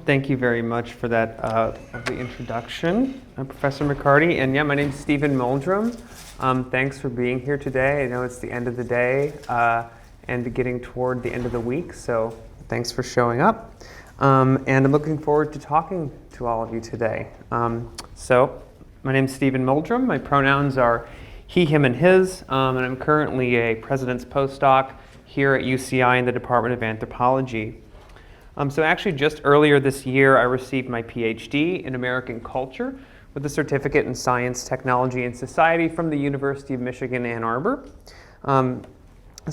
Thank you very much for that lovely introduction, Professor McCarty. And yeah, my name's Stephen Molldrem. Thanks for being here today. I know it's the end of the day and getting toward the end of the week, so thanks for showing up. And I'm looking forward to talking to all of you today. So my name's Stephen Molldrem. My pronouns are he, him, and his, and I'm currently a president's postdoc here at UCI in the Department of Anthropology. So actually just earlier this year, I received my Ph.D. in American culture with a certificate in science, technology, and society from the University of Michigan, Ann Arbor. So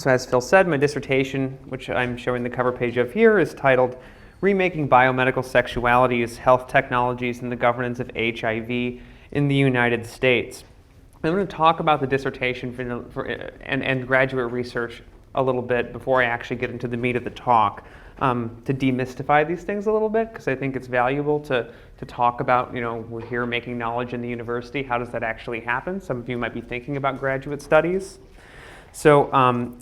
as Phil said, my dissertation, which I'm showing the cover page of here, is titled Remaking Biomedical Sexualities, Health Technologies, and the Governance of HIV in the United States. I'm going to talk about the dissertation and graduate research a little bit before I actually get into the meat of the talk. To demystify these things a little bit, because I think it's valuable to talk about, we're here making knowledge in the university. How does that actually happen? Some of you might be thinking about graduate studies. So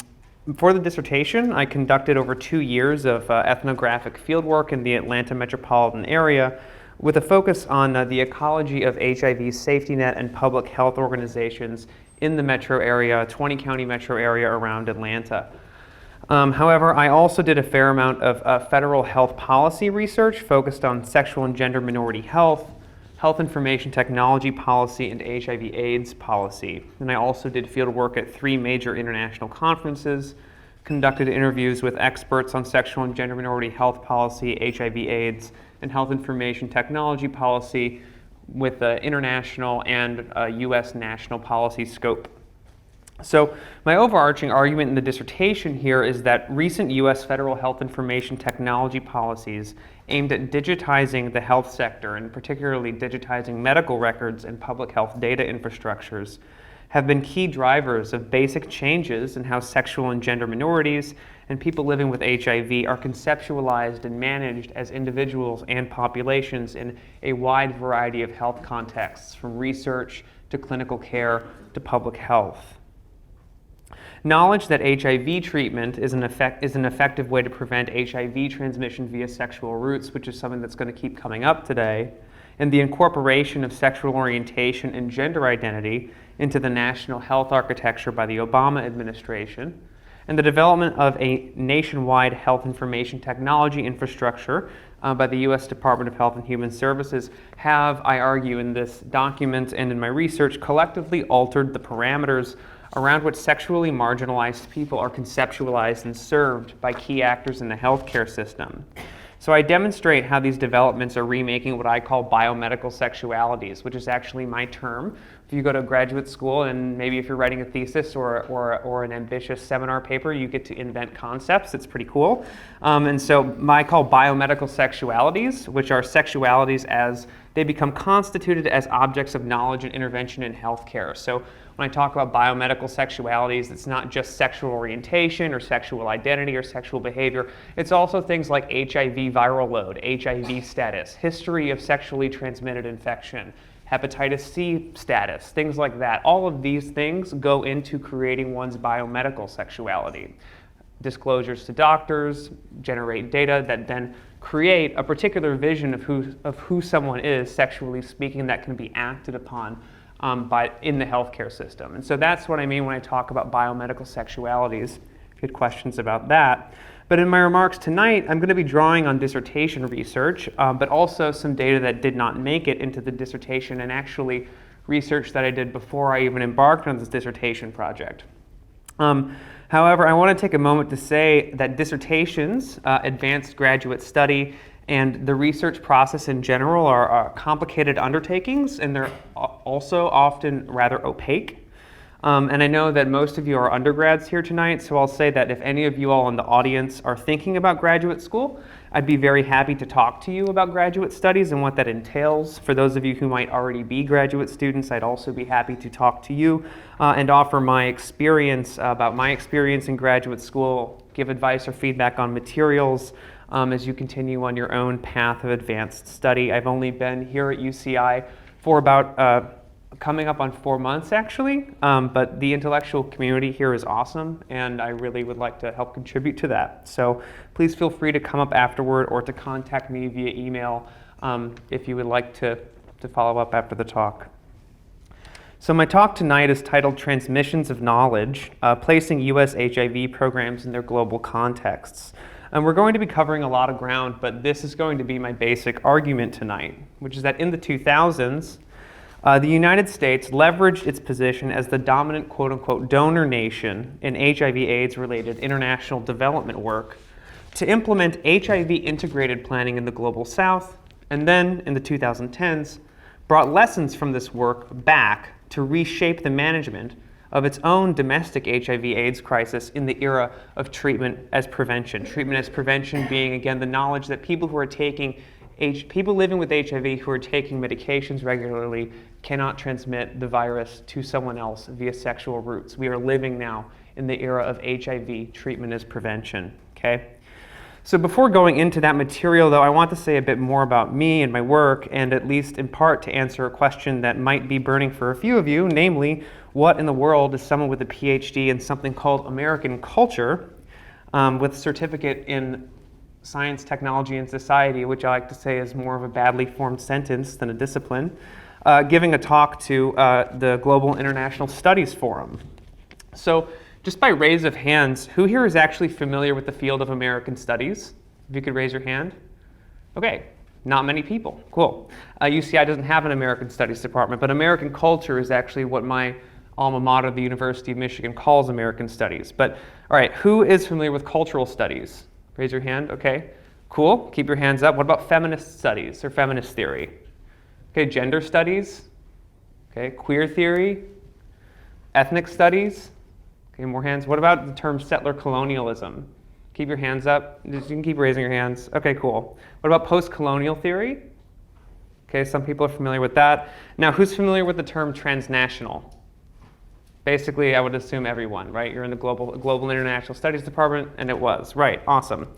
for the dissertation, I conducted over 2 years of ethnographic fieldwork in the Atlanta metropolitan area with a focus on the ecology of HIV safety net and public health organizations in the metro area, 20-county metro area around Atlanta. However, I also did a fair amount of federal health policy research focused on sexual and gender minority health, health information technology policy, and HIV/AIDS policy. And I also did field work at 3 major international conferences, conducted interviews with experts on sexual and gender minority health policy, HIV/AIDS, and health information technology policy with the international and US national policy scope. So my overarching argument in the dissertation here is that recent U.S. federal health information technology policies aimed at digitizing the health sector, and particularly digitizing medical records and public health data infrastructures, have been key drivers of basic changes in how sexual and gender minorities and people living with HIV are conceptualized and managed as individuals and populations in a wide variety of health contexts, from research to clinical care to public health. Knowledge that HIV treatment is an effective way to prevent HIV transmission via sexual routes, which is something that's going to keep coming up today, and the incorporation of sexual orientation and gender identity into the national health architecture by the Obama administration, and the development of a nationwide health information technology infrastructure by the U.S. Department of Health and Human Services have, I argue in this document and in my research, collectively altered the parameters around which sexually marginalized people are conceptualized and served by key actors in the healthcare system. So I demonstrate how these developments are remaking what I call biomedical sexualities, which is actually my term. If you go to graduate school and maybe if you're writing a thesis or an ambitious seminar paper, you get to invent concepts. It's pretty cool. And so I call biomedical sexualities, which are sexualities as they become constituted as objects of knowledge and intervention in healthcare. So when I talk about biomedical sexualities, it's not just sexual orientation or sexual identity or sexual behavior. It's also things like HIV viral load, HIV status, history of sexually transmitted infection, hepatitis C status, things like that. All of these things go into creating one's biomedical sexuality. Disclosures to doctors generate data that then create a particular vision of who someone is, sexually speaking, that can be acted upon in the healthcare system. And so that's what I mean when I talk about biomedical sexualities. If you had questions about that. But in my remarks tonight, I'm going to be drawing on dissertation research, but also some data that did not make it into the dissertation, and actually research that I did before I even embarked on this dissertation project. However, I want to take a moment to say that dissertations, advanced graduate study, and the research process in general are complicated undertakings, and they're also often rather opaque. And I know that most of you are undergrads here tonight, so I'll say that if any of you all in the audience are thinking about graduate school, I'd be very happy to talk to you about graduate studies and what that entails. For those of you who might already be graduate students, I'd also be happy to talk to you and offer my experience about my experience in graduate school, give advice or feedback on materials, as you continue on your own path of advanced study. I've only been here at UCI for about coming up on 4 months actually, but the intellectual community here is awesome, and I really would like to help contribute to that. So please feel free to come up afterward or to contact me via email if you would like to follow up after the talk. So my talk tonight is titled Transmissions of Knowledge, Placing U.S. HIV Programs in Their Global Contexts. And we're going to be covering a lot of ground, but this is going to be my basic argument tonight, which is that in the 2000s, the United States leveraged its position as the dominant quote-unquote donor nation in HIV/AIDS-related international development work to implement HIV-integrated planning in the Global South, and then in the 2010s, brought lessons from this work back to reshape the management of its own domestic HIV/AIDS crisis in the era of treatment as prevention. Treatment as prevention being, again, the knowledge that people living with HIV who are taking medications regularly cannot transmit the virus to someone else via sexual routes. We are living now in the era of HIV treatment as prevention, okay? So before going into that material, though, I want to say a bit more about me and my work, and at least in part to answer a question that might be burning for a few of you, namely, what in the world is someone with a Ph.D. in something called American culture, with a certificate in science, technology, and society, which I like to say is more of a badly formed sentence than a discipline, giving a talk to the Global International Studies Forum. So just by raise of hands, who here is actually familiar with the field of American studies? If you could raise your hand. Okay, not many people. Cool. UCI doesn't have an American studies department, but American culture is actually what my alma mater, the University of Michigan, calls American studies. But all right, who is familiar with cultural studies? Raise your hand. Okay, cool. Keep your hands up. What about feminist studies or feminist theory? Okay, gender studies. Okay, queer theory. Ethnic studies. Okay, more hands. What about the term settler colonialism? Keep your hands up. You can keep raising your hands. Okay, cool. What about post-colonial theory? Okay, some people are familiar with that. Now, who's familiar with the term transnational? Basically, I would assume everyone, right? You're in the Global International Studies Department, and it was. Right, awesome.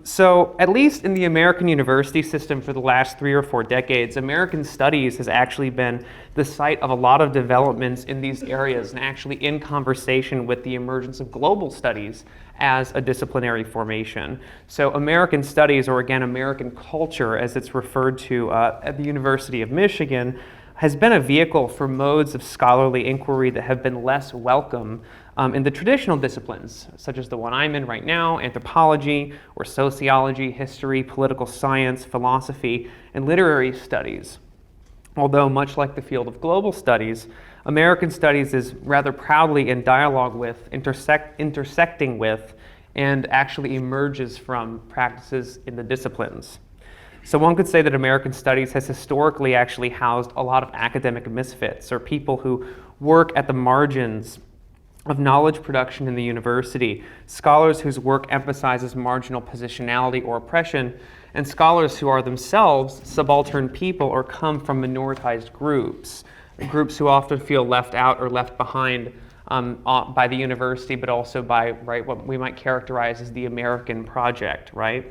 So at least in the American university system for the last 3 or 4 decades, American studies has actually been the site of a lot of developments in these areas, and actually in conversation with the emergence of global studies as a disciplinary formation. So American studies, or again, American culture as it's referred to at the University of Michigan, has been a vehicle for modes of scholarly inquiry that have been less welcome in the traditional disciplines, such as the one I'm in right now, anthropology, or sociology, history, political science, philosophy, and literary studies. Although, much like the field of global studies, American studies is rather proudly in dialogue with, intersecting with, and actually emerges from practices in the disciplines. So one could say that American studies has historically actually housed a lot of academic misfits, or people who work at the margins of knowledge production in the university, scholars whose work emphasizes marginal positionality or oppression, and scholars who are themselves subaltern people or come from minoritized groups who often feel left out or left behind by the university, but also by what we might characterize as the American project, right?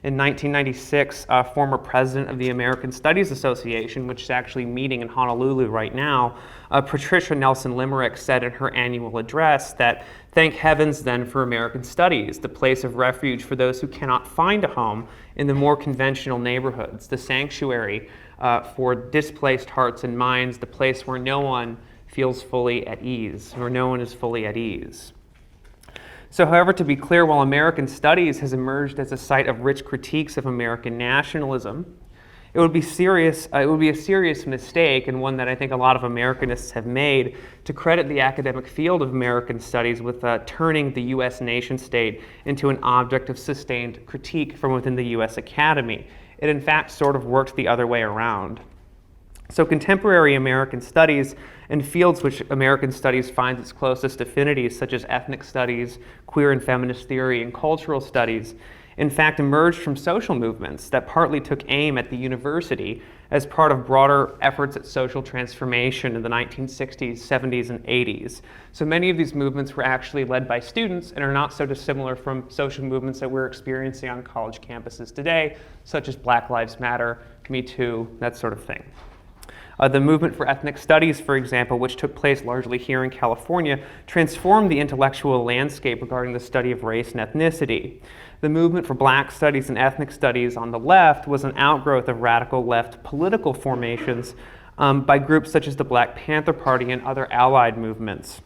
In 1996, former president of the American Studies Association, which is actually meeting in Honolulu right now, Patricia Nelson Limerick said in her annual address that, "Thank heavens then for American studies, the place of refuge for those who cannot find a home in the more conventional neighborhoods, the sanctuary for displaced hearts and minds, the place where no one feels fully at ease, where no one is fully at ease." So, however, to be clear, while American studies has emerged as a site of rich critiques of American nationalism, it would be a serious mistake, and one that I think a lot of Americanists have made, to credit the academic field of American studies with turning the U.S. nation state into an object of sustained critique from within the U.S. Academy. It in fact sort of works the other way around. So contemporary American studies and fields which American studies finds its closest affinities, such as ethnic studies, queer and feminist theory, and cultural studies, in fact emerged from social movements that partly took aim at the university as part of broader efforts at social transformation in the 1960s, 70s, and 80s. So many of these movements were actually led by students and are not so dissimilar from social movements that we're experiencing on college campuses today, such as Black Lives Matter, Me Too, that sort of thing. The movement for ethnic studies, for example, which took place largely here in California, transformed the intellectual landscape regarding the study of race and ethnicity. The movement for black studies and ethnic studies on the left was an outgrowth of radical left political formations by groups such as the Black Panther Party and other allied movements,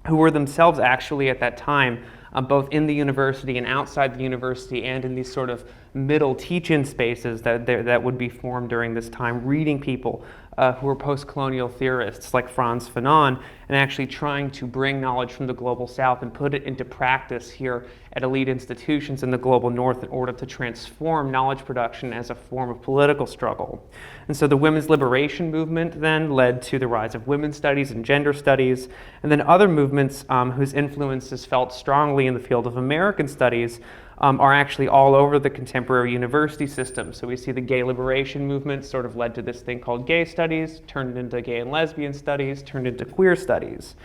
who were themselves actually at that time both in the university and outside the university, and in these sort of middle teach-in spaces that would be formed during this time, reading people who were post-colonial theorists like Frantz Fanon, and actually trying to bring knowledge from the global south and put it into practice here at elite institutions in the global north in order to transform knowledge production as a form of political struggle. And so the women's liberation movement then led to the rise of women's studies and gender studies, and then other movements whose influence is felt strongly in the field of American studies are actually all over the contemporary university system. So we see the gay liberation movement sort of led to this thing called gay studies, turned into gay and lesbian studies, turned into queer studies.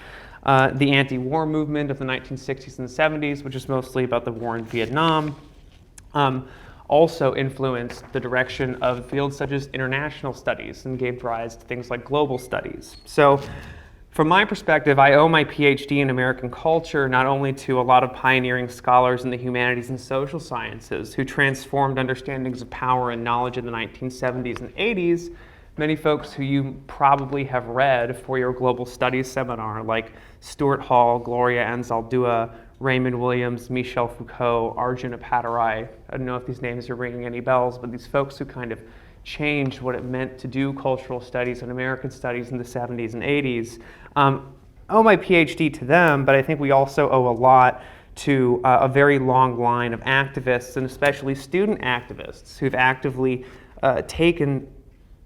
The anti-war movement of the 1960s and 70s, which is mostly about the war in Vietnam, also influenced the direction of fields such as international studies and gave rise to things like global studies. So from my perspective, I owe my Ph.D. in American culture not only to a lot of pioneering scholars in the humanities and social sciences who transformed understandings of power and knowledge in the 1970s and 80s, many folks who you probably have read for your global studies seminar, like Stuart Hall, Gloria Anzaldúa, Raymond Williams, Michel Foucault, Arjun Appadurai. I don't know if these names are ringing any bells, but these folks who kind of changed what it meant to do cultural studies and American studies in the 70s and 80s. Owe my PhD to them, but I think we also owe a lot to a very long line of activists, and especially student activists, who've actively taken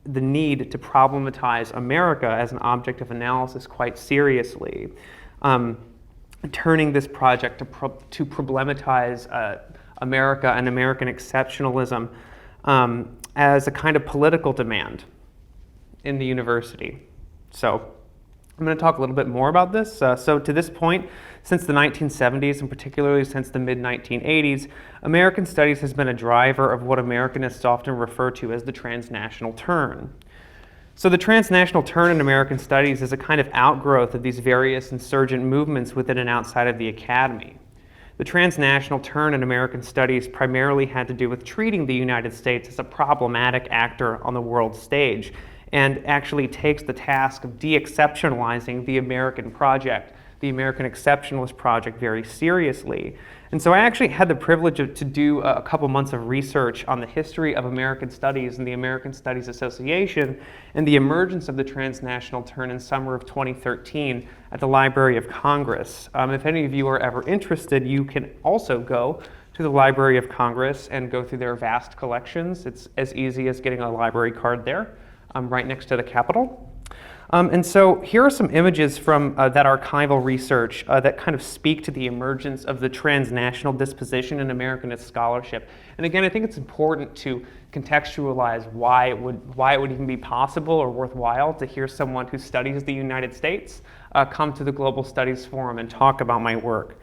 the need to problematize America as an object of analysis quite seriously, turning this project to problematize America and American exceptionalism as a kind of political demand in the university. So I'm going to talk a little bit more about this. So to this point, since the 1970s, and particularly since the mid-1980s, American studies has been a driver of what Americanists often refer to as the transnational turn. So the transnational turn in American studies is a kind of outgrowth of these various insurgent movements within and outside of the academy. The transnational turn in American studies primarily had to do with treating the United States as a problematic actor on the world stage, and actually takes the task of de-exceptionalizing the American project, the American exceptionalist project, very seriously. And so I actually had the privilege to do a couple months of research on the history of American studies and the American Studies Association and the emergence of the transnational turn in summer of 2013 at the Library of Congress. If any of you are ever interested, you can also go to the Library of Congress and go through their vast collections. It's as easy as getting a library card there, right next to the Capitol. And so here are some images from that archival research that kind of speak to the emergence of the transnational disposition in Americanist scholarship. And again, I think it's important to contextualize why it would even be possible or worthwhile to hear someone who studies the United States come to the Global Studies Forum and talk about my work.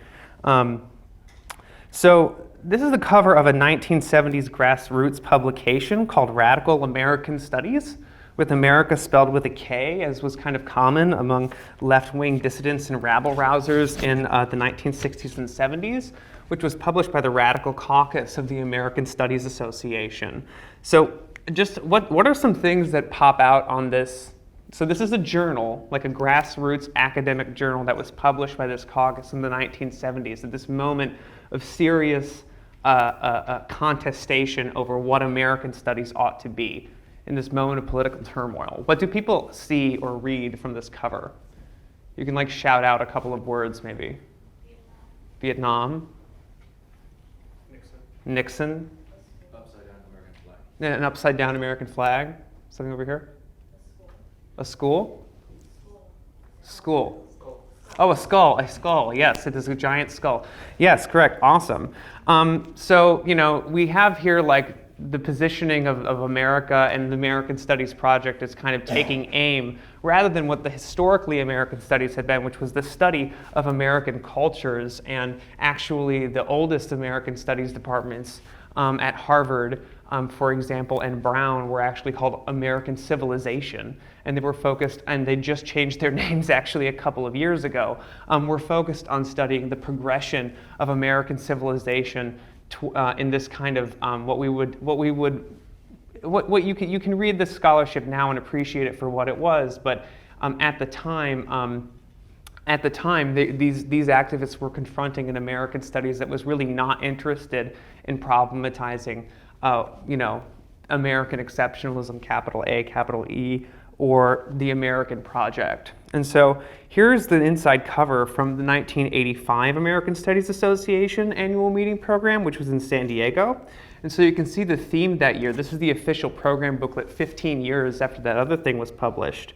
So this is the cover of a 1970s grassroots publication called Radical American Studies, with America spelled with a K, as was kind of common among left-wing dissidents and rabble-rousers in the 1960s and 70s, which was published by the Radical Caucus of the American Studies Association. So just what are some things that pop out on this? So this is a journal, like a grassroots academic journal that was published by this caucus in the 1970s at this moment of serious contestation over what American studies ought to be in this moment of political turmoil. What do people see or read from this cover? You can like shout out a couple of words maybe. Vietnam. Nixon. Upside down American flag. An upside down American flag. Something over here? A school? School. Oh, a skull. A skull. Yes, it is a giant skull. Yes, correct. Awesome. So, you know, we have here like the positioning of America and the American Studies Project is kind of taking aim, rather than what the historically American studies had been, which was the study of American cultures, and actually the oldest American studies departments at Harvard for example, and Brown were actually called American Civilization, and they were focused, and they just changed their names actually a couple of years ago, were focused on studying the progression of American civilization in this kind of you can read this scholarship now and appreciate it for what it was, but at the time, these activists were confronting an American studies that was really not interested in problematizing, American exceptionalism, capital A, capital E, or the American project. And so here's the inside cover from the 1985 American Studies Association annual meeting program, which was in San Diego. And so you can see the theme that year. This is the official program booklet 15 years after that other thing was published.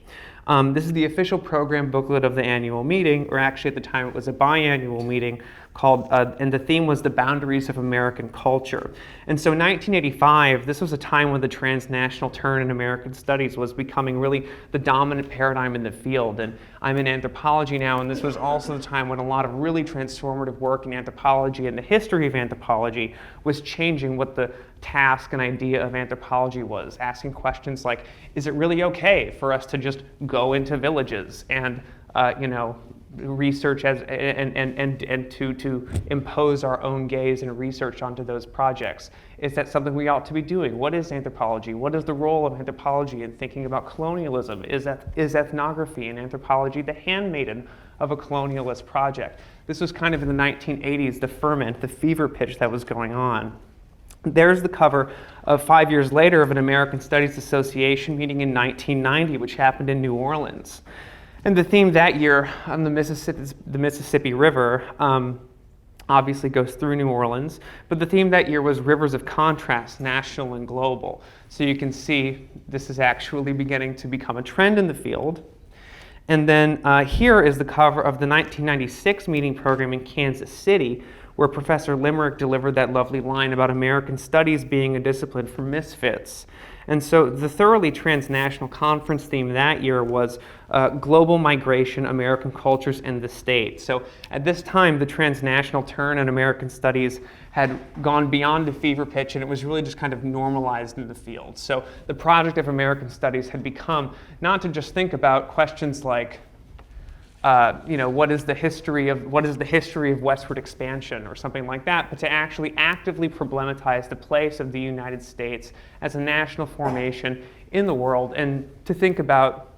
This is the official program booklet of the annual meeting, or actually at the time it was a biannual meeting, called, and the theme was the boundaries of American culture. And so 1985, this was a time when the transnational turn in American studies was becoming really the dominant paradigm in the field. And I'm in anthropology now, and this was also the time when a lot of really transformative work in anthropology and the history of anthropology was changing what the task and idea of anthropology was, asking questions like, is it really okay for us to just go into villages and research and to impose our own gaze and research onto those projects? Is that something we ought to be doing? What is anthropology? What is the role of anthropology in thinking about colonialism? Is ethnography and anthropology the handmaiden of a colonialist project? This was kind of in the 1980s, the ferment, the fever pitch that was going on. There's the cover of 5 years later of an American Studies Association meeting in 1990, which happened in New Orleans. And the theme that year on the Mississippi River obviously goes through New Orleans, but the theme that year was rivers of contrast, national and global. So you can see this is actually beginning to become a trend in the field. And then here is the cover of the 1996 meeting program in Kansas City, where Professor Limerick delivered that lovely line about American studies being a discipline for misfits. And so the thoroughly transnational conference theme that year was global migration, American cultures, and the state. So at this time, the transnational turn in American studies had gone beyond the fever pitch, and it was really just kind of normalized in the field. So the project of American studies had become not to just think about questions like, what is the history of westward expansion or something like that, but to actually actively problematize the place of the United States as a national formation in the world, and to think about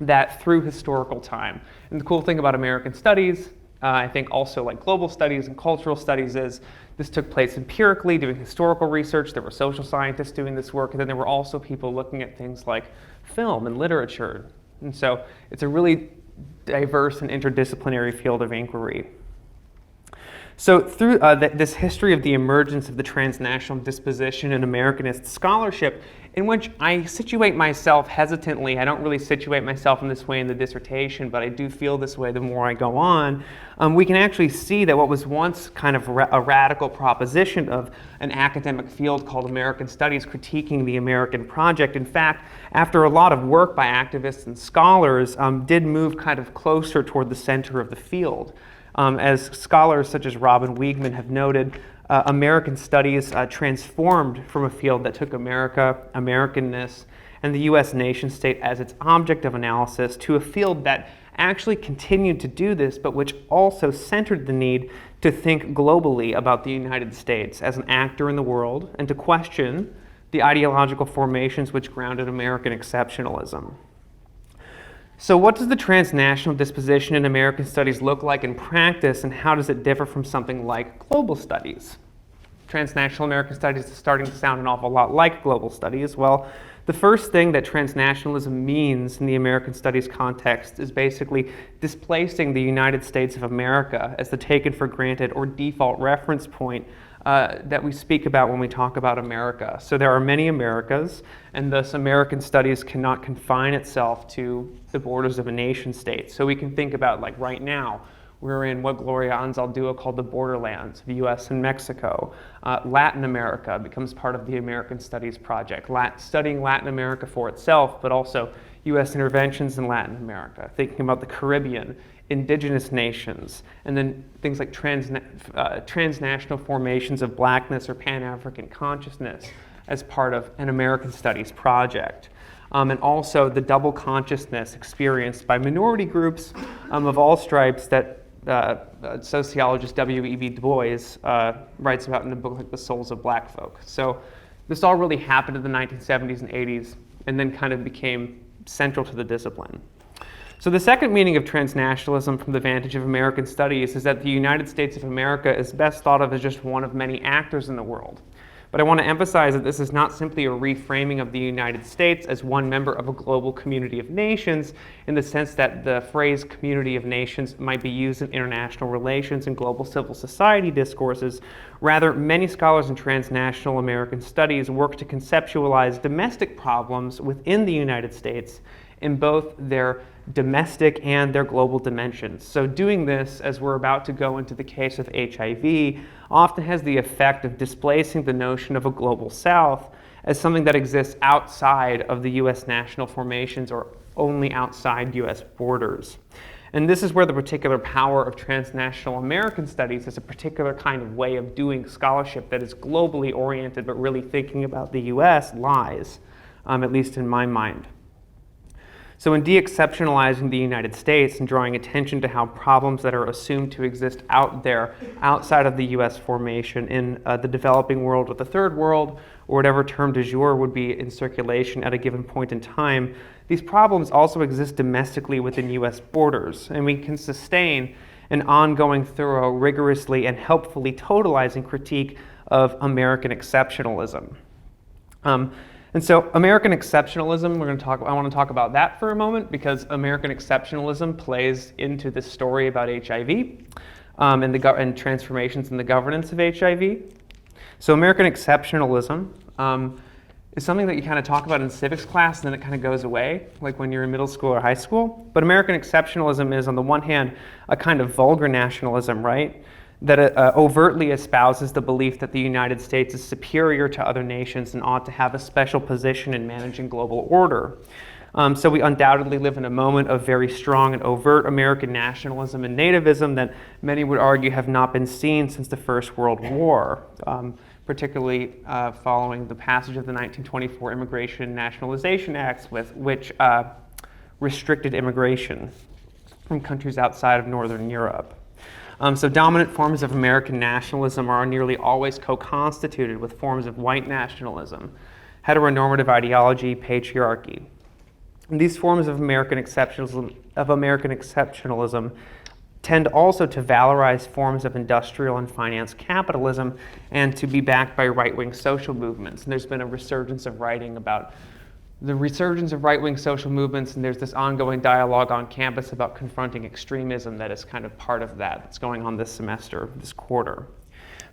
that through historical time. And the cool thing about American studies, I think also like global studies and cultural studies, is this took place empirically, doing historical research. There were social scientists doing this work, and then there were also people looking at things like film and literature. And so it's a really diverse and interdisciplinary field of inquiry. So through this history of the emergence of the transnational disposition in Americanist scholarship, in which I situate myself hesitantly, I don't really situate myself in this way in the dissertation, but I do feel this way the more I go on, we can actually see that what was once kind of a radical proposition of an academic field called American Studies critiquing the American project, in fact, after a lot of work by activists and scholars, did move kind of closer toward the center of the field. As scholars such as Robin Wiegman have noted, American studies transformed from a field that took America, Americanness, and the U.S. nation-state as its object of analysis to a field that actually continued to do this, but which also centered the need to think globally about the United States as an actor in the world and to question the ideological formations which grounded American exceptionalism. So what does the transnational disposition in American studies look like in practice, and how does it differ from something like global studies? Transnational American studies is starting to sound an awful lot like global studies. Well, the first thing that transnationalism means in the American studies context is basically displacing the United States of America as the taken for granted or default reference point that we speak about when we talk about America. So there are many Americas, and thus American studies cannot confine itself to the borders of a nation state. So we can think about, like right now, we're in what Gloria Anzaldúa called the borderlands of the US and Mexico. Latin America becomes part of the American Studies project, studying Latin America for itself, but also US interventions in Latin America, thinking about the Caribbean, indigenous nations, and then things like transnational formations of blackness or Pan-African consciousness. as part of an American Studies project. And also the double consciousness experienced by minority groups of all stripes that sociologist W.E.B. Du Bois writes about in a book like The Souls of Black Folk. So this all really happened in the 1970s and 80s and then kind of became central to the discipline. So the second meaning of transnationalism from the vantage of American studies is that the United States of America is best thought of as just one of many actors in the world. But I want to emphasize that this is not simply a reframing of the United States as one member of a global community of nations in the sense that the phrase community of nations might be used in international relations and global civil society discourses. Rather, many scholars in transnational American studies work to conceptualize domestic problems within the United States in both their domestic and their global dimensions. So doing this, as we're about to go into the case of HIV, often has the effect of displacing the notion of a global South as something that exists outside of the US national formations or only outside US borders. And this is where the particular power of transnational American studies as a particular kind of way of doing scholarship that is globally oriented but really thinking about the US lies, at least in my mind. So in de-exceptionalizing the United States and drawing attention to how problems that are assumed to exist out there, outside of the US formation in the developing world or the third world, or whatever term du jour would be in circulation at a given point in time, these problems also exist domestically within US borders, and we can sustain an ongoing, thorough, rigorously, and helpfully totalizing critique of American exceptionalism. And so American exceptionalism, I want to talk about that for a moment because American exceptionalism plays into this story about HIV and transformations in the governance of HIV. So American exceptionalism is something that you kind of talk about in civics class and then it kind of goes away, like when you're in middle school or high school. But American exceptionalism is, on the one hand, a kind of vulgar nationalism, right? That overtly espouses the belief that the United States is superior to other nations and ought to have a special position in managing global order. So we undoubtedly live in a moment of very strong and overt American nationalism and nativism that many would argue have not been seen since the First World War, particularly following the passage of the 1924 Immigration and Nationalization Acts, which restricted immigration from countries outside of Northern Europe. So dominant forms of American nationalism are nearly always co-constituted with forms of white nationalism, heteronormative ideology, patriarchy. And these forms of American exceptionalism tend also to valorize forms of industrial and finance capitalism and to be backed by right-wing social movements. And there's been a resurgence of writing about the resurgence of right-wing social movements, and there's this ongoing dialogue on campus about confronting extremism that is kind of part of that that's going on this semester, this quarter.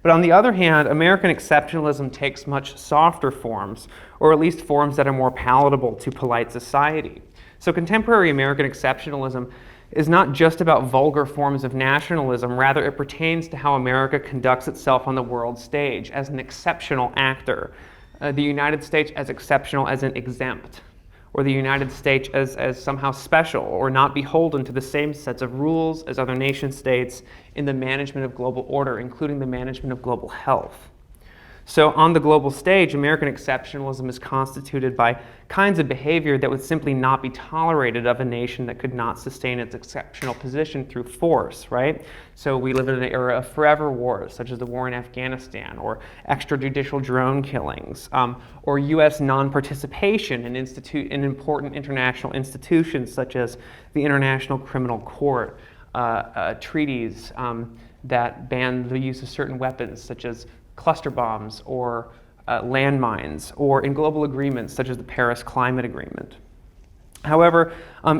But on the other hand, American exceptionalism takes much softer forms, or at least forms that are more palatable to polite society. So contemporary American exceptionalism is not just about vulgar forms of nationalism, rather it pertains to how America conducts itself on the world stage as an exceptional actor. The United States as exceptional as an exempt, or the United States as somehow special or not beholden to the same sets of rules as other nation states in the management of global order, including the management of global health. So on the global stage, American exceptionalism is constituted by kinds of behavior that would simply not be tolerated of a nation that could not sustain its exceptional position through force, right? So we live in an era of forever wars, such as the war in Afghanistan, or extrajudicial drone killings, or US non-participation in important international institutions, such as the International Criminal Court, treaties that ban the use of certain weapons, such as cluster bombs or landmines, or in global agreements such as the Paris Climate Agreement. However,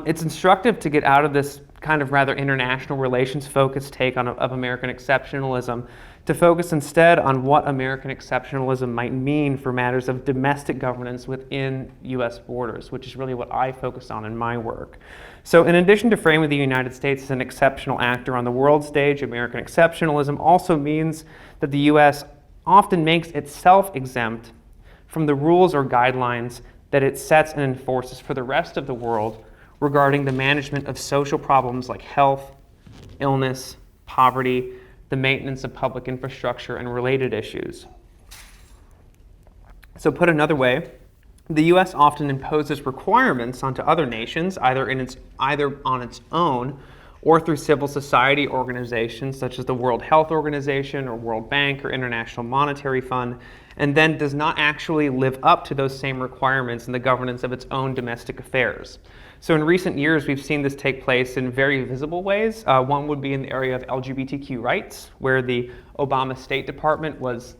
it's instructive to get out of this kind of rather international relations focused take of American exceptionalism to focus instead on what American exceptionalism might mean for matters of domestic governance within US borders, which is really what I focus on in my work. So in addition to framing the United States as an exceptional actor on the world stage, American exceptionalism also means that the US often makes itself exempt from the rules or guidelines that it sets and enforces for the rest of the world regarding the management of social problems like health, illness, poverty, the maintenance of public infrastructure, and related issues. So put another way, the US often imposes requirements onto other nations, either on its own or through civil society organizations such as the World Health Organization or World Bank or International Monetary Fund, and then does not actually live up to those same requirements in the governance of its own domestic affairs. So in recent years, we've seen this take place in very visible ways. One would be in the area of LGBTQ rights, where the Obama State Department was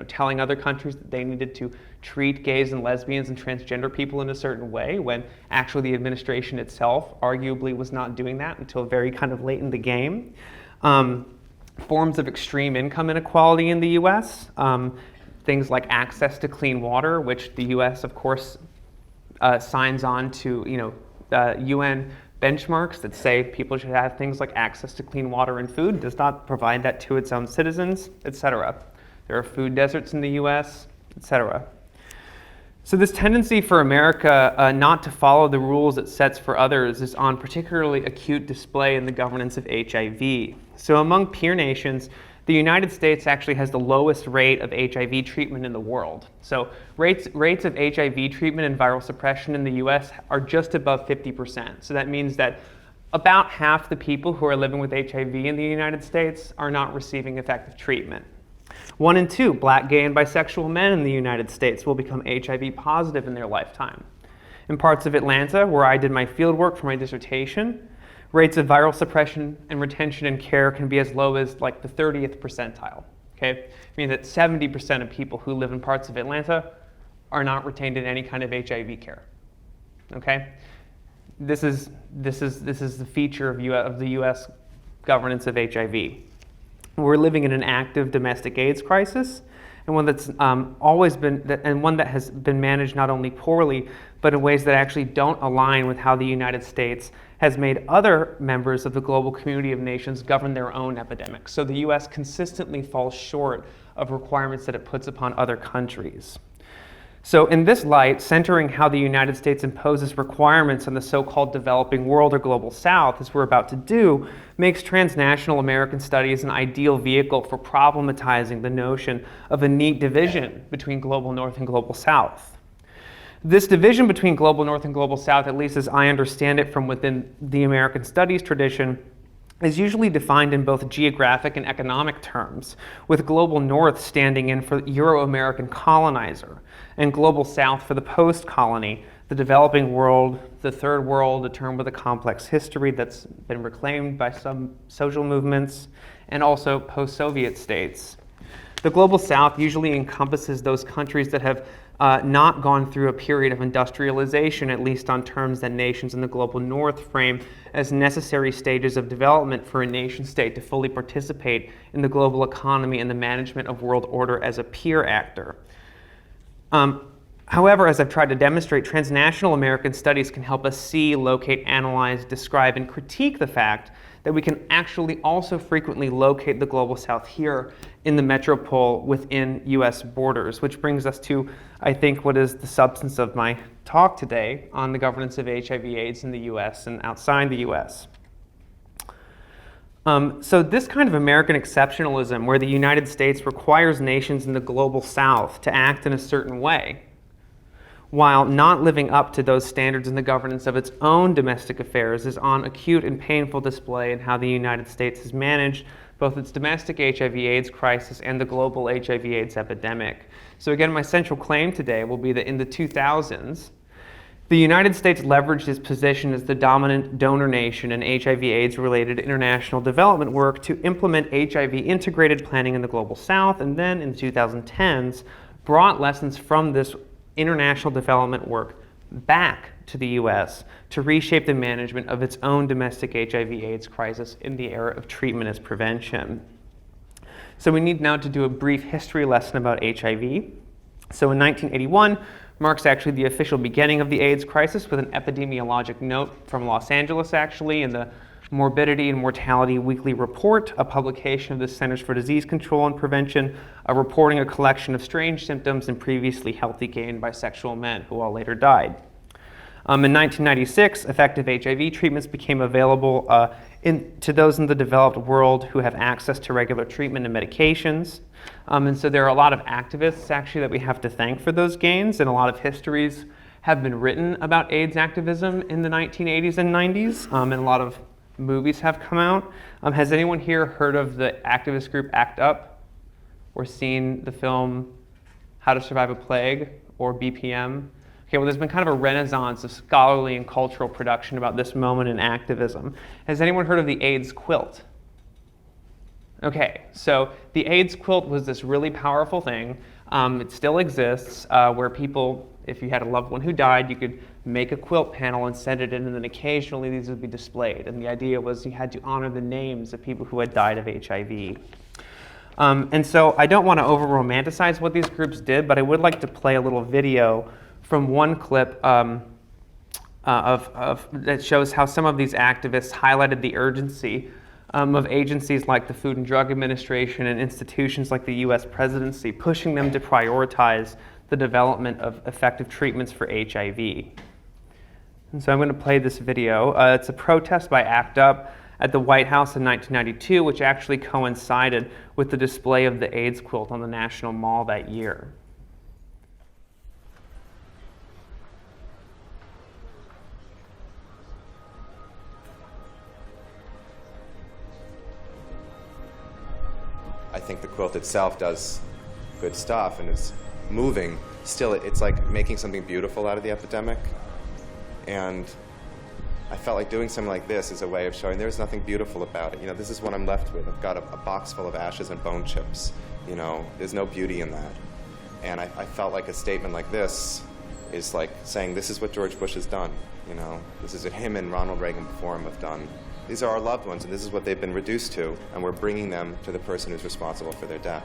telling other countries that they needed to treat gays and lesbians and transgender people in a certain way, when actually the administration itself arguably was not doing that until very kind of late in the game. Forms of extreme income inequality in the US, things like access to clean water, which the US, of course, signs on to UN benchmarks that say people should have things like access to clean water and food, does not provide that to its own citizens, etc. There are food deserts in the US, etc. So this tendency for America not to follow the rules it sets for others is on particularly acute display in the governance of HIV. So among peer nations, the United States actually has the lowest rate of HIV treatment in the world. So rates of HIV treatment and viral suppression in the US are just above 50%. So that means that about half the people who are living with HIV in the United States are not receiving effective treatment. 1 in 2 Black, gay, and bisexual men in the United States will become HIV positive in their lifetime. In parts of Atlanta, where I did my fieldwork for my dissertation, rates of viral suppression and retention and care can be as low as like the 30th percentile. Okay, meaning that 70% of people who live in parts of Atlanta are not retained in any kind of HIV care. Okay, this is the feature of the U.S. governance of HIV. We're living in an active domestic AIDS crisis, and one that's one that has been managed not only poorly, but in ways that actually don't align with how the United States has made other members of the global community of nations govern their own epidemics. So the US consistently falls short of requirements that it puts upon other countries. So in this light, centering how the United States imposes requirements on the so-called developing world or global south, as we're about to do, makes transnational American studies an ideal vehicle for problematizing the notion of a neat division between global north and global south. This division between global north and global south, at least as I understand it from within the American studies tradition, is usually defined in both geographic and economic terms, with global north standing in for Euro-American colonizer, and global south for the post-colony, the developing world, the third world, a term with a complex history that's been reclaimed by some social movements, and also post-Soviet states. The global south usually encompasses those countries that have not gone through a period of industrialization, at least on terms that nations in the global north frame as necessary stages of development for a nation state to fully participate in the global economy and the management of world order as a peer actor. However, as I've tried to demonstrate, transnational American studies can help us see, locate, analyze, describe, and critique the fact that we can actually also frequently locate the global south here in the metropole within US borders, which brings us to, I think, what is the substance of my talk today on the governance of HIV/AIDS in the US and outside the US. So this kind of American exceptionalism, where the United States requires nations in the global south to act in a certain way, while not living up to those standards in the governance of its own domestic affairs, is on acute and painful display in how the United States has managed both its domestic HIV/AIDS crisis and the global HIV/AIDS epidemic. So again, my central claim today will be that in the 2000s, the United States leveraged its position as the dominant donor nation in HIV/AIDS related international development work to implement HIV integrated planning in the global south, and then in the 2010s brought lessons from this international development work back to the US to reshape the management of its own domestic HIV/AIDS crisis in the era of treatment as prevention. So we need now to do a brief history lesson about HIV. So in 1981 marks actually the official beginning of the AIDS crisis with an epidemiologic note from Los Angeles actually in the Morbidity and Mortality Weekly Report, a publication of the Centers for Disease Control and Prevention, reporting a collection of strange symptoms in previously healthy gay and bisexual men who all later died. In 1996, effective HIV treatments became available to those in the developed world who have access to regular treatment and medications. And so there are a lot of activists actually that we have to thank for those gains, and a lot of histories have been written about AIDS activism in the 1980s and 90s, and a lot of movies have come out. Has anyone here heard of the activist group ACT UP, or seen the film How to Survive a Plague, or BPM? Okay, well, there's been kind of a renaissance of scholarly and cultural production about this moment in activism. Has anyone heard of the AIDS quilt? Okay, so the AIDS quilt was this really powerful thing. It still exists, where people, if you had a loved one who died, you could make a quilt panel and send it in, and then occasionally these would be displayed. And the idea was you had to honor the names of people who had died of HIV. And so I don't want to over-romanticize what these groups did, but I would like to play a little video from one clip that shows how some of these activists highlighted the urgency of agencies like the Food and Drug Administration and institutions like the US presidency, pushing them to prioritize the development of effective treatments for HIV. And so I'm going to play this video. It's a protest by ACT UP at the White House in 1992, which actually coincided with the display of the AIDS quilt on the National Mall that year. I think the quilt itself does good stuff and is moving. Still, it's like making something beautiful out of the epidemic. And I felt like doing something like this is a way of showing there's nothing beautiful about it. You know, this is what I'm left with. I've got a box full of ashes and bone chips. You know, there's no beauty in that. And I felt like a statement like this is like saying this is what George Bush has done. You know, this is what him and Ronald Reagan before him have done. These are our loved ones, and this is what they've been reduced to, and we're bringing them to the person who's responsible for their death.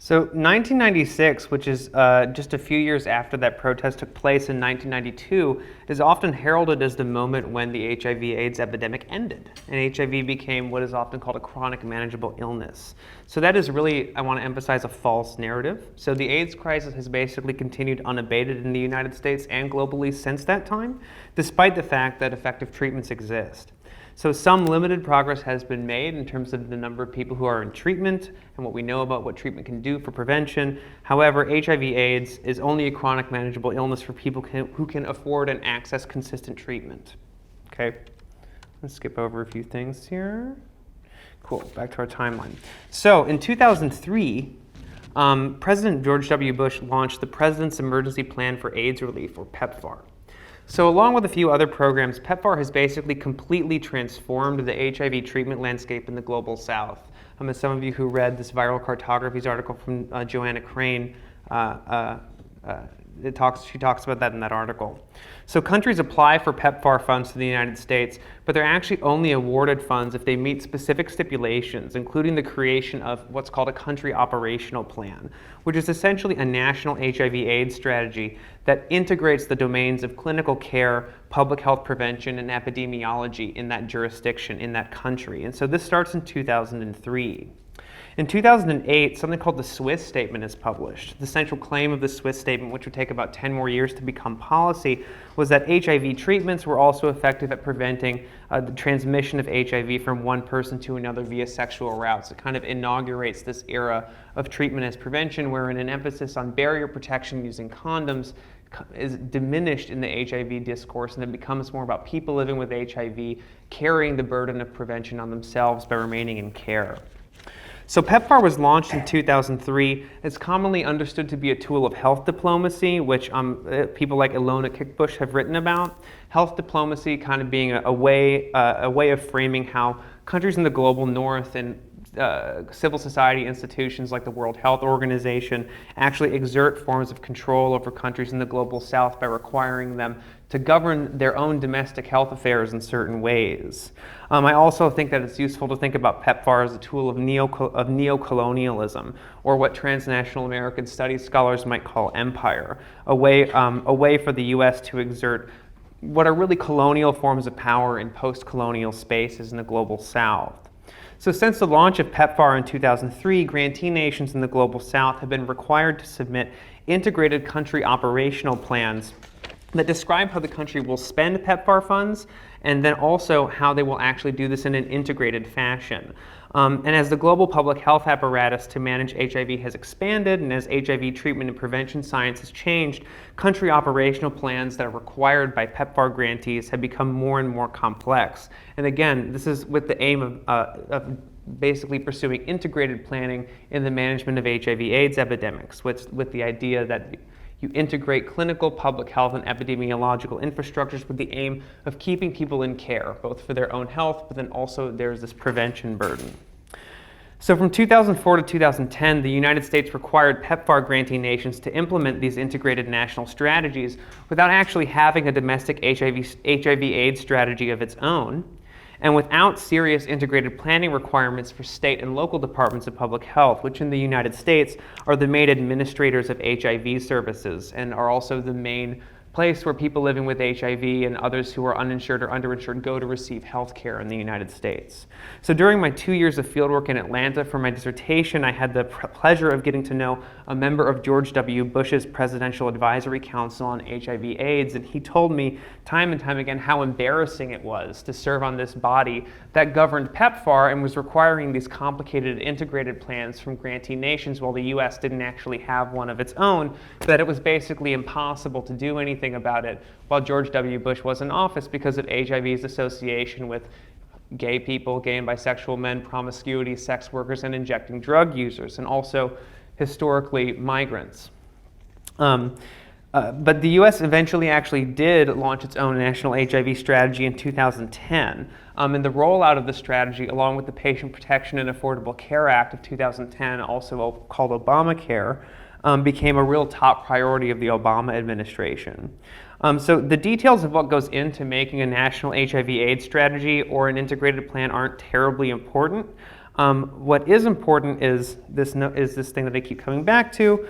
So 1996, which is just a few years after that protest took place in 1992, is often heralded as the moment when the HIV/AIDS epidemic ended, and HIV became what is often called a chronic manageable illness. So that is really, I want to emphasize, a false narrative. So the AIDS crisis has basically continued unabated in the United States and globally since that time, despite the fact that effective treatments exist. So some limited progress has been made in terms of the number of people who are in treatment and what we know about what treatment can do for prevention. However, HIV/AIDS is only a chronic manageable illness for people who can afford and access consistent treatment. Okay, let's skip over a few things here. Cool, back to our timeline. So in 2003, President George W. Bush launched the President's Emergency Plan for AIDS Relief, or PEPFAR. So along with a few other programs, PEPFAR has basically completely transformed the HIV treatment landscape in the global south. As some of you who read this Viral Cartographies article from Joanna Crane, she talks about that in that article. So countries apply for PEPFAR funds to the United States, but they're actually only awarded funds if they meet specific stipulations, including the creation of what's called a country operational plan, which is essentially a national HIV/AIDS strategy that integrates the domains of clinical care, public health prevention, and epidemiology in that jurisdiction, in that country. And so this starts in 2003. In 2008, something called the Swiss Statement is published. The central claim of the Swiss Statement, which would take about 10 more years to become policy, was that HIV treatments were also effective at preventing the transmission of HIV from one person to another via sexual routes. It kind of inaugurates this era of treatment as prevention, wherein an emphasis on barrier protection using condoms is diminished in the HIV discourse, and it becomes more about people living with HIV carrying the burden of prevention on themselves by remaining in care. So PEPFAR was launched in 2003. It's commonly understood to be a tool of health diplomacy, which people like Ilona Kickbush have written about. Health diplomacy kind of being a way of framing how countries in the global north and civil society institutions like the World Health Organization actually exert forms of control over countries in the global south by requiring them to govern their own domestic health affairs in certain ways. I also think that it's useful to think about PEPFAR as a tool of neo-colonialism, or what transnational American studies scholars might call empire, a way for the US to exert what are really colonial forms of power in post-colonial spaces in the global south. So since the launch of PEPFAR in 2003, grantee nations in the global south have been required to submit integrated country operational plans that describe how the country will spend PEPFAR funds, and then also how they will actually do this in an integrated fashion. And as the global public health apparatus to manage HIV has expanded, and as HIV treatment and prevention science has changed, country operational plans that are required by PEPFAR grantees have become more and more complex. And again, this is with the aim of basically pursuing integrated planning in the management of HIV/AIDS epidemics, with the idea that you integrate clinical, public health, and epidemiological infrastructures with the aim of keeping people in care, both for their own health, but then also there's this prevention burden. So from 2004 to 2010, the United States required PEPFAR grantee nations to implement these integrated national strategies without actually having a domestic HIV/AIDS strategy of its own, and without serious integrated planning requirements for state and local departments of public health, which in the United States are the main administrators of HIV services and are also the main place where people living with HIV and others who are uninsured or underinsured go to receive health care in the United States. So during my 2 years of fieldwork in Atlanta for my dissertation, I had the pleasure of getting to know a member of George W. Bush's Presidential Advisory Council on HIV/AIDS, and he told me time and time again how embarrassing it was to serve on this body that governed PEPFAR and was requiring these complicated integrated plans from grantee nations while the US didn't actually have one of its own, that it was basically impossible to do anything about it while George W. Bush was in office because of HIV's association with gay people, gay and bisexual men, promiscuity, sex workers, and injecting drug users, and also historically migrants. But the US eventually actually did launch its own national HIV strategy in 2010. And the rollout of the strategy, along with the Patient Protection and Affordable Care Act of 2010, also called Obamacare, became a real top priority of the Obama administration. So the details of what goes into making a national HIV/AIDS strategy or an integrated plan aren't terribly important. What is important is this thing that I keep coming back to,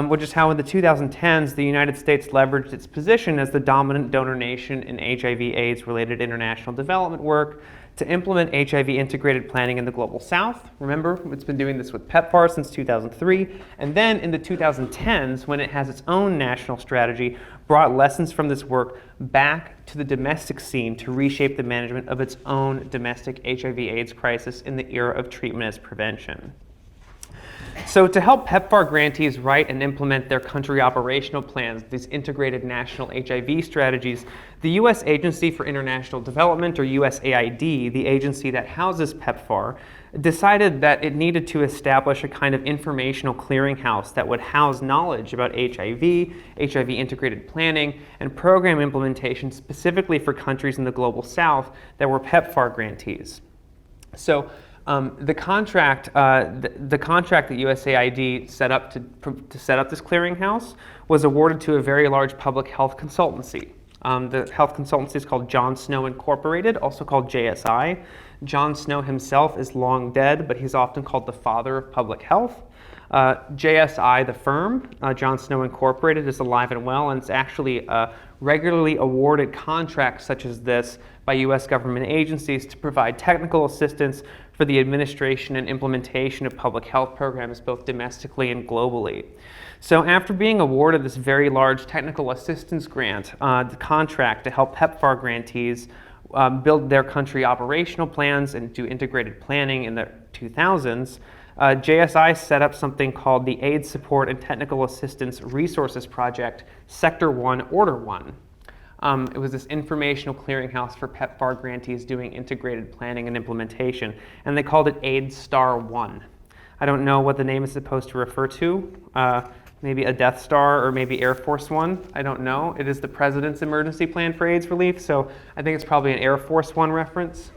which is how in the 2010s, the United States leveraged its position as the dominant donor nation in HIV/AIDS related international development work to implement HIV integrated planning in the Global South. Remember, it's been doing this with PEPFAR since 2003. And then in the 2010s, when it has its own national strategy, brought lessons from this work back to the domestic scene to reshape the management of its own domestic HIV/AIDS crisis in the era of treatment as prevention. So to help PEPFAR grantees write and implement their country operational plans, these integrated national HIV strategies, the U.S. Agency for International Development, or USAID, the agency that houses PEPFAR, decided that it needed to establish a kind of informational clearinghouse that would house knowledge about HIV, HIV integrated planning, and program implementation specifically for countries in the Global South that were PEPFAR grantees. So the contract that USAID set up to set up this clearinghouse was awarded to a very large public health consultancy. The health consultancy is called John Snow Incorporated, also called JSI. John Snow himself is long dead, but he's often called the father of public health. JSI, the firm, John Snow Incorporated, is alive and well, and it's actually regularly awarded contracts such as this by U.S. government agencies to provide technical assistance for the administration and implementation of public health programs both domestically and globally. So after being awarded this very large technical assistance grant, the contract to help PEPFAR grantees build their country operational plans and do integrated planning in the 2000s, JSI set up something called the AIDS Support and Technical Assistance Resources Project, Sector 1, Order 1. It was this informational clearinghouse for PEPFAR grantees doing integrated planning and implementation, and they called it AIDS Star 1. I don't know what the name is supposed to refer to. Maybe a Death Star or maybe Air Force One. I don't know. It is the President's Emergency Plan for AIDS Relief, so I think it's probably an Air Force One reference.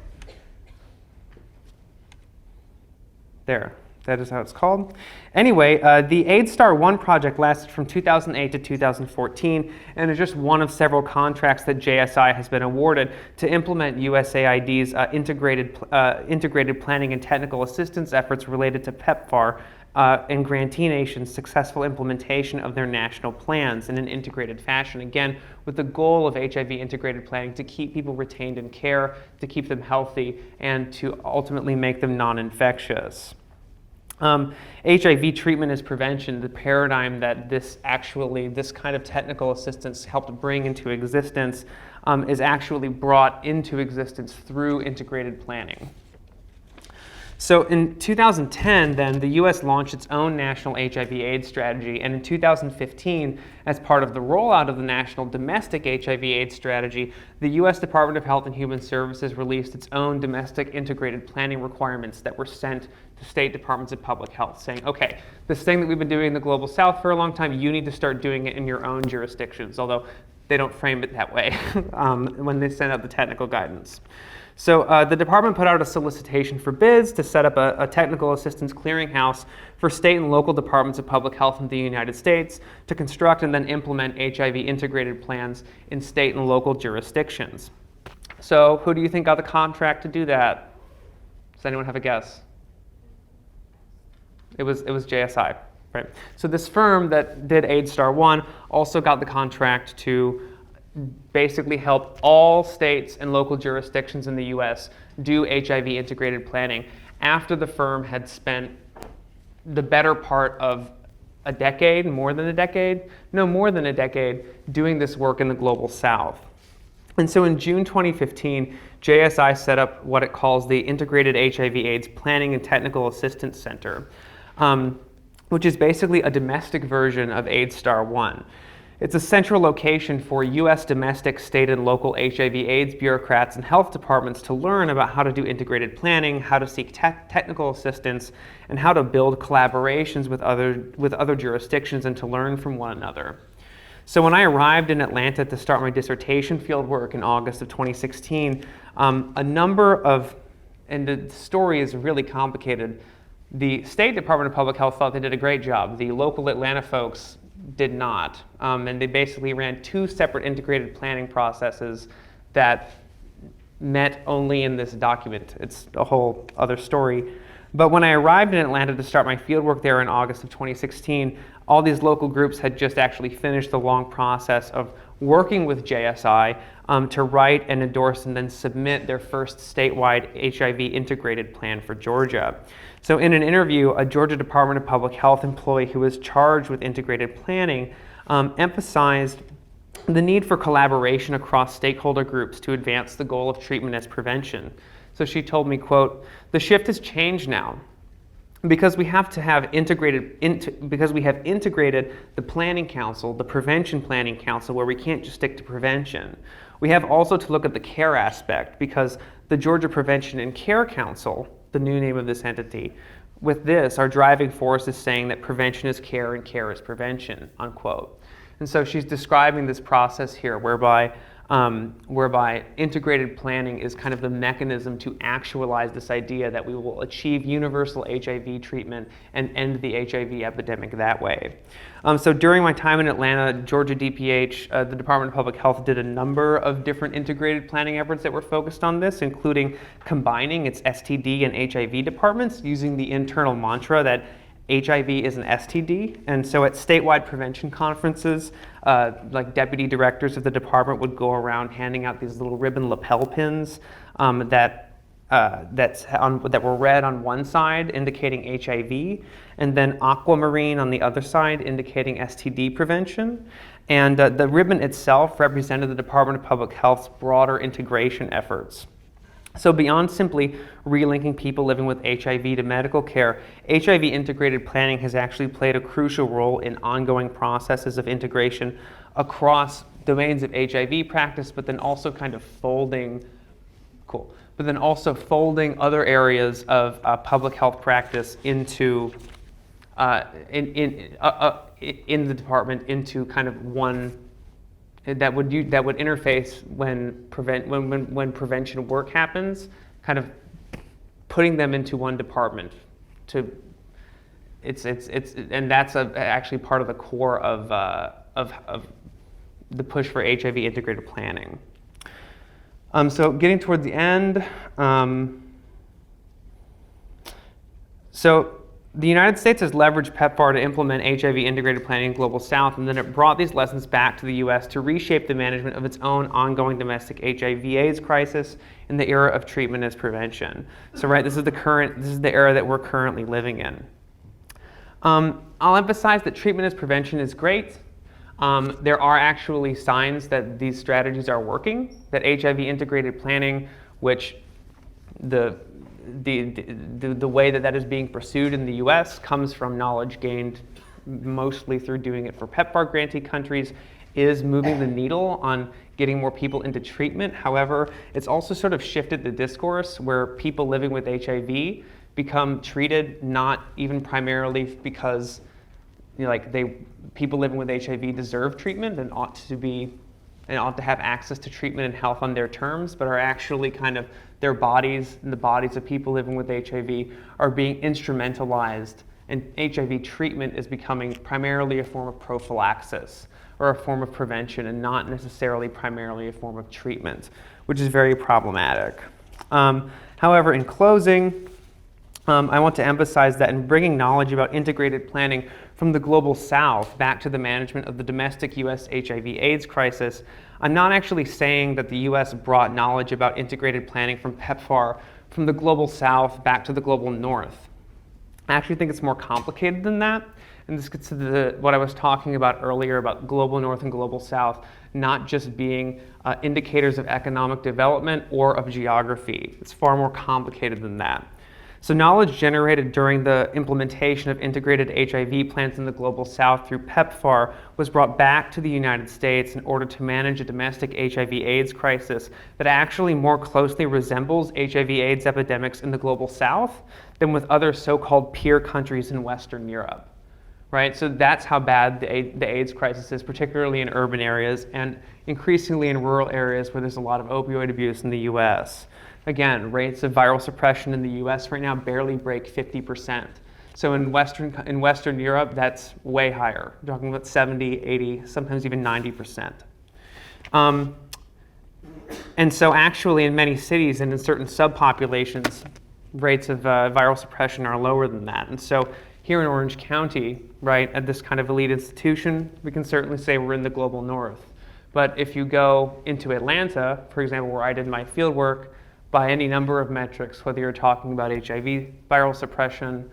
There. That is how it's called. Anyway, the AIDS Star 1 project lasted from 2008 to 2014 and is just one of several contracts that JSI has been awarded to implement USAID's integrated planning and technical assistance efforts related to PEPFAR and grantee nations' successful implementation of their national plans in an integrated fashion, again, with the goal of HIV integrated planning to keep people retained in care, to keep them healthy, and to ultimately make them non-infectious. HIV treatment as prevention, the paradigm that this kind of technical assistance helped bring into existence is actually brought into existence through integrated planning. So in 2010, then, the US launched its own national HIV/AIDS strategy, and in 2015, as part of the rollout of the national domestic HIV/AIDS strategy, the US Department of Health and Human Services released its own domestic integrated planning requirements that were sent to state departments of public health, saying, okay, this thing that we've been doing in the Global South for a long time, you need to start doing it in your own jurisdictions, although they don't frame it that way when they send out the technical guidance. So the department put out a solicitation for bids to set up a technical assistance clearinghouse for state and local departments of public health in the United States to construct and then implement HIV integrated plans in state and local jurisdictions. So who do you think got the contract to do that? Does anyone have a guess? It was JSI, right? So this firm that did AIDS Star 1 also got the contract to basically help all states and local jurisdictions in the US do HIV integrated planning after the firm had spent the better part of a decade, more than a decade, doing this work in the Global South. And so in June 2015, JSI set up what it calls the Integrated HIV/AIDS Planning and Technical Assistance Center, which is basically a domestic version of AIDS Star 1. It's a central location for U.S. domestic, state, and local HIV/AIDS bureaucrats and health departments to learn about how to do integrated planning, how to seek technical assistance, and how to build collaborations with other jurisdictions and to learn from one another. So when I arrived in Atlanta to start my dissertation fieldwork in August of 2016, and the story is really complicated. The State Department of Public Health thought they did a great job. The local Atlanta folks did not. And they basically ran two separate integrated planning processes that met only in this document. It's a whole other story. But when I arrived in Atlanta to start my fieldwork there in August of 2016, all these local groups had just actually finished the long process of working with JSI to write and endorse and then submit their first statewide HIV integrated plan for Georgia. So in an interview, a Georgia Department of Public Health employee who was charged with integrated planning emphasized the need for collaboration across stakeholder groups to advance the goal of treatment as prevention. So she told me, quote, "The shift has changed now. Because we have integrated the planning council, the prevention planning council, where we can't just stick to prevention. We have also to look at the care aspect, because the Georgia Prevention and Care Council, the new name of this entity, with this, our driving force is saying that prevention is care and care is prevention," unquote. And so she's describing this process here whereby integrated planning is kind of the mechanism to actualize this idea that we will achieve universal HIV treatment and end the HIV epidemic that way. So during my time in Atlanta, Georgia DPH, the Department of Public Health, did a number of different integrated planning efforts that were focused on this, including combining its STD and HIV departments using the internal mantra that HIV is an STD. And so at statewide prevention conferences, like deputy directors of the department would go around handing out these little ribbon lapel pins that were red on one side indicating HIV, and then aquamarine on the other side indicating STD prevention. And the ribbon itself represented the Department of Public Health's broader integration efforts. So beyond simply relinking people living with HIV to medical care, HIV integrated planning has actually played a crucial role in ongoing processes of integration across domains of HIV practice, but then also kind of folding other areas of public health practice into in the department into kind of one that would interface when prevention work happens, kind of putting them into one department. And that's actually part of the core of the push for HIV integrated planning. So getting toward the end, so the United States has leveraged PEPFAR to implement HIV integrated planning in Global South, and then it brought these lessons back to the US to reshape the management of its own ongoing domestic HIV/AIDS crisis in the era of treatment as prevention. So this is the era that we're currently living in. I'll emphasize that treatment as prevention is great. There are actually signs that these strategies are working, that HIV integrated planning, which the way that is being pursued in the US comes from knowledge gained mostly through doing it for PEPFAR grantee countries, is moving the needle on getting more people into treatment. However, it's also sort of shifted the discourse where people living with HIV become treated not even primarily because people living with HIV deserve treatment and ought to have access to treatment and health on their terms, but are actually kind of their bodies and the bodies of people living with HIV are being instrumentalized, and HIV treatment is becoming primarily a form of prophylaxis or a form of prevention and not necessarily primarily a form of treatment, which is very problematic. However, in closing, I want to emphasize that in bringing knowledge about integrated planning from the Global South back to the management of the domestic US HIV/AIDS crisis, I'm not actually saying that the US brought knowledge about integrated planning from PEPFAR from the Global South back to the Global North. I actually think it's more complicated than that, and this gets to what I was talking about earlier about Global North and Global South not just being indicators of economic development or of geography. It's far more complicated than that. So knowledge generated during the implementation of integrated HIV plans in the Global South through PEPFAR was brought back to the United States in order to manage a domestic HIV/AIDS crisis that actually more closely resembles HIV/AIDS epidemics in the Global South than with other so-called peer countries in Western Europe. Right? So that's how bad the AIDS crisis is, particularly in urban areas and increasingly in rural areas where there's a lot of opioid abuse in the US. Again, rates of viral suppression in the US right now barely break 50%. So in Western Europe, that's way higher. We're talking about 70, 80, sometimes even 90%. And so actually in many cities and in certain subpopulations, rates of viral suppression are lower than that. And so here in Orange County, right, at this kind of elite institution, we can certainly say we're in the global north. But if you go into Atlanta, for example, where I did my field work, by any number of metrics, whether you're talking about HIV viral suppression,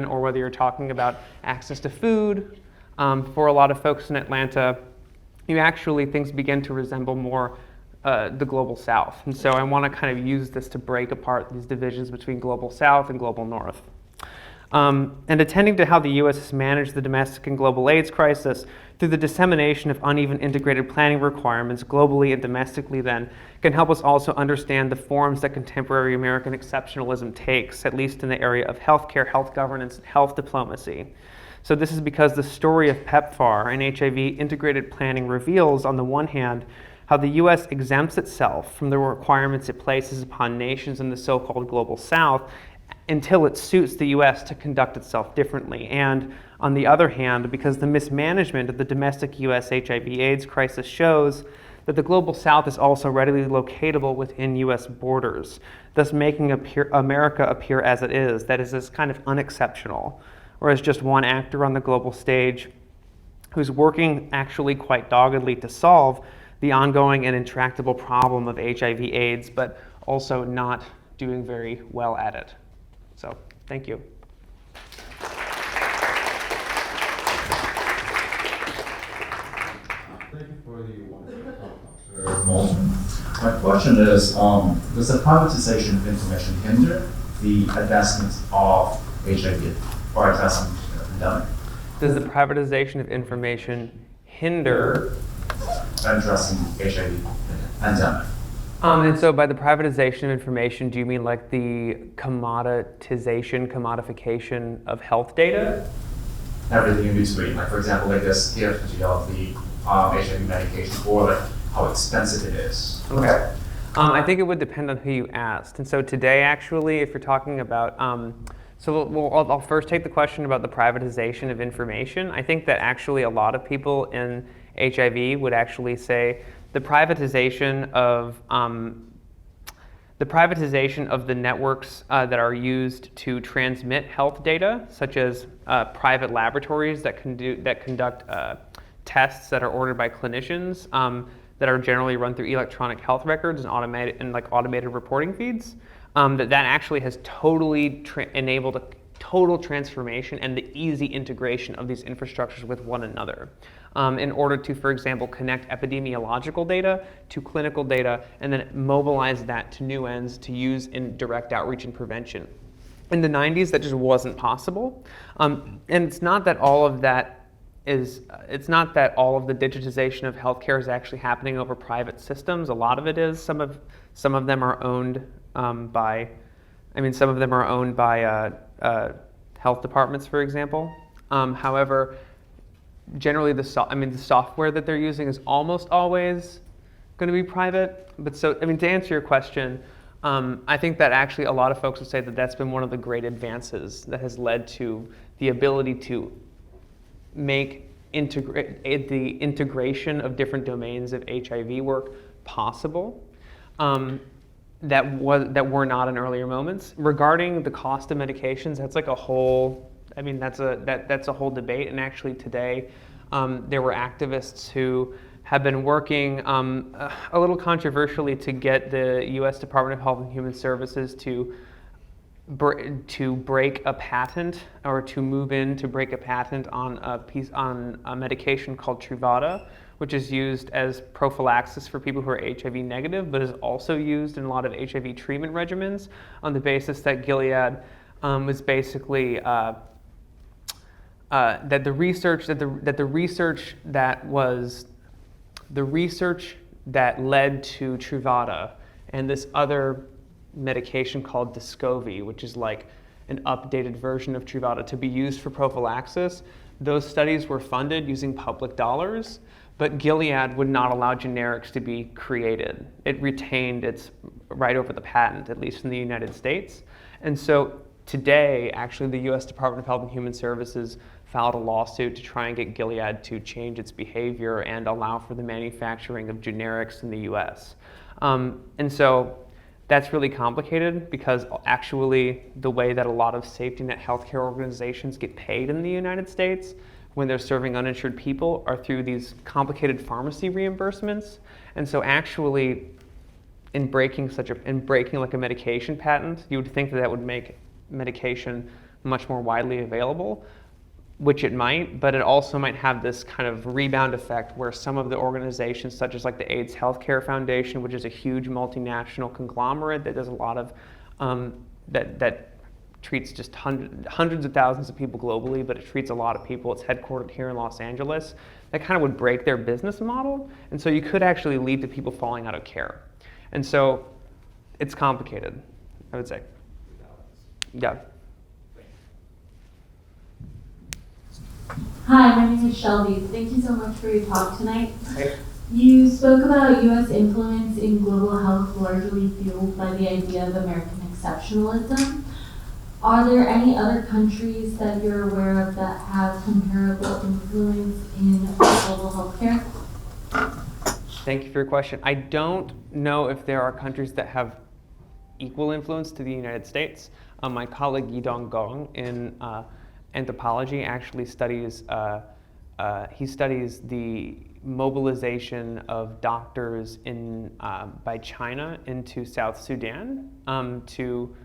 or whether you're talking about access to food, for a lot of folks in Atlanta, things begin to resemble more the global south. And so I want to kind of use this to break apart these divisions between global south and global north. And attending to how the U.S. has managed the domestic and global AIDS crisis through the dissemination of uneven integrated planning requirements globally and domestically then can help us also understand the forms that contemporary American exceptionalism takes, at least in the area of healthcare, health governance, and health diplomacy. So this is because the story of PEPFAR and HIV integrated planning reveals, on the one hand, how the U.S. exempts itself from the requirements it places upon nations in the so-called global south until it suits the U.S. to conduct itself differently. And on the other hand, because the mismanagement of the domestic U.S. HIV/AIDS crisis shows that the global south is also readily locatable within U.S. borders, thus making America appear as it is, that is, as kind of unexceptional, or as just one actor on the global stage who's working actually quite doggedly to solve the ongoing and intractable problem of HIV/AIDS, but also not doing very well at it. So, thank you. Thank you for the wonderful talk, Dr. Molldrem. My question is, does the privatization of information hinder the advancement of HIV or advancement of the pandemic? Does the privatization of information hinder addressing HIV pandemic? And so by the privatization of information, do you mean like the commodification of health data? Everything in between, like for example, like the scarcity of the HIV medication, or like how expensive it is. Okay. I think it would depend on who you asked. And so today, actually, if you're talking about, I'll first take the question about the privatization of information. I think that actually a lot of people in HIV would actually say the privatization of the networks that are used to transmit health data, such as private laboratories that conduct tests that are ordered by clinicians, that are generally run through electronic health records and automated reporting feeds, that actually has totally enabled a total transformation and the easy integration of these infrastructures with one another, in order to, for example, connect epidemiological data to clinical data and then mobilize that to new ends to use in direct outreach and prevention. In the 90s, that just wasn't possible. And it's not that all of that it's not that all of the digitization of healthcare is actually happening over private systems. A lot of it is. Some of them are owned by health departments, for example. However, generally the software that they're using is almost always going to be private. But to answer your question, I think that actually a lot of folks would say that that's been one of the great advances that has led to the ability to make the integration of different domains of HIV work possible, that were not in earlier moments. Regarding the cost of medications, that's like a whole, that's a whole debate. And actually today, there were activists who have been working a little controversially to get the U.S. Department of Health and Human Services to break a patent, or to move in to break a patent on a medication called Truvada, which is used as prophylaxis for people who are HIV negative, but is also used in a lot of HIV treatment regimens, on the basis that Gilead was basically that the research that led to Truvada and this other medication called Descovy, which is like an updated version of Truvada to be used for prophylaxis, those studies were funded using public dollars, but Gilead would not allow generics to be created. It retained its right over the patent, at least in the United States. And so today, actually, the US Department of Health and Human Services filed a lawsuit to try and get Gilead to change its behavior and allow for the manufacturing of generics in the US. And so That's really complicated because actually the way that a lot of safety net healthcare organizations get paid in the United States when they're serving uninsured people are through these complicated pharmacy reimbursements. And so actually in breaking like a medication patent, you would think that that would make medication much more widely available, which it might, but it also might have this kind of rebound effect where some of the organizations, such as like the AIDS Healthcare Foundation, which is a huge multinational conglomerate that does a lot of, that treats just hundreds of thousands of people globally, but it treats a lot of people. It's headquartered here in Los Angeles. That kind of would break their business model, and so you could actually lead to people falling out of care. And so it's complicated, I would say. Yeah. Hi, my name is Shelby. Thank you so much for your talk tonight. Hey. You spoke about U.S. influence in global health largely fueled by the idea of American exceptionalism. Are there any other countries that you're aware of that have comparable influence in global healthcare? Thank you for your question. I don't know if there are countries that have equal influence to the United States. My colleague Yidong Gong in Anthropology actually studies, he studies the mobilization of doctors by China into South Sudan to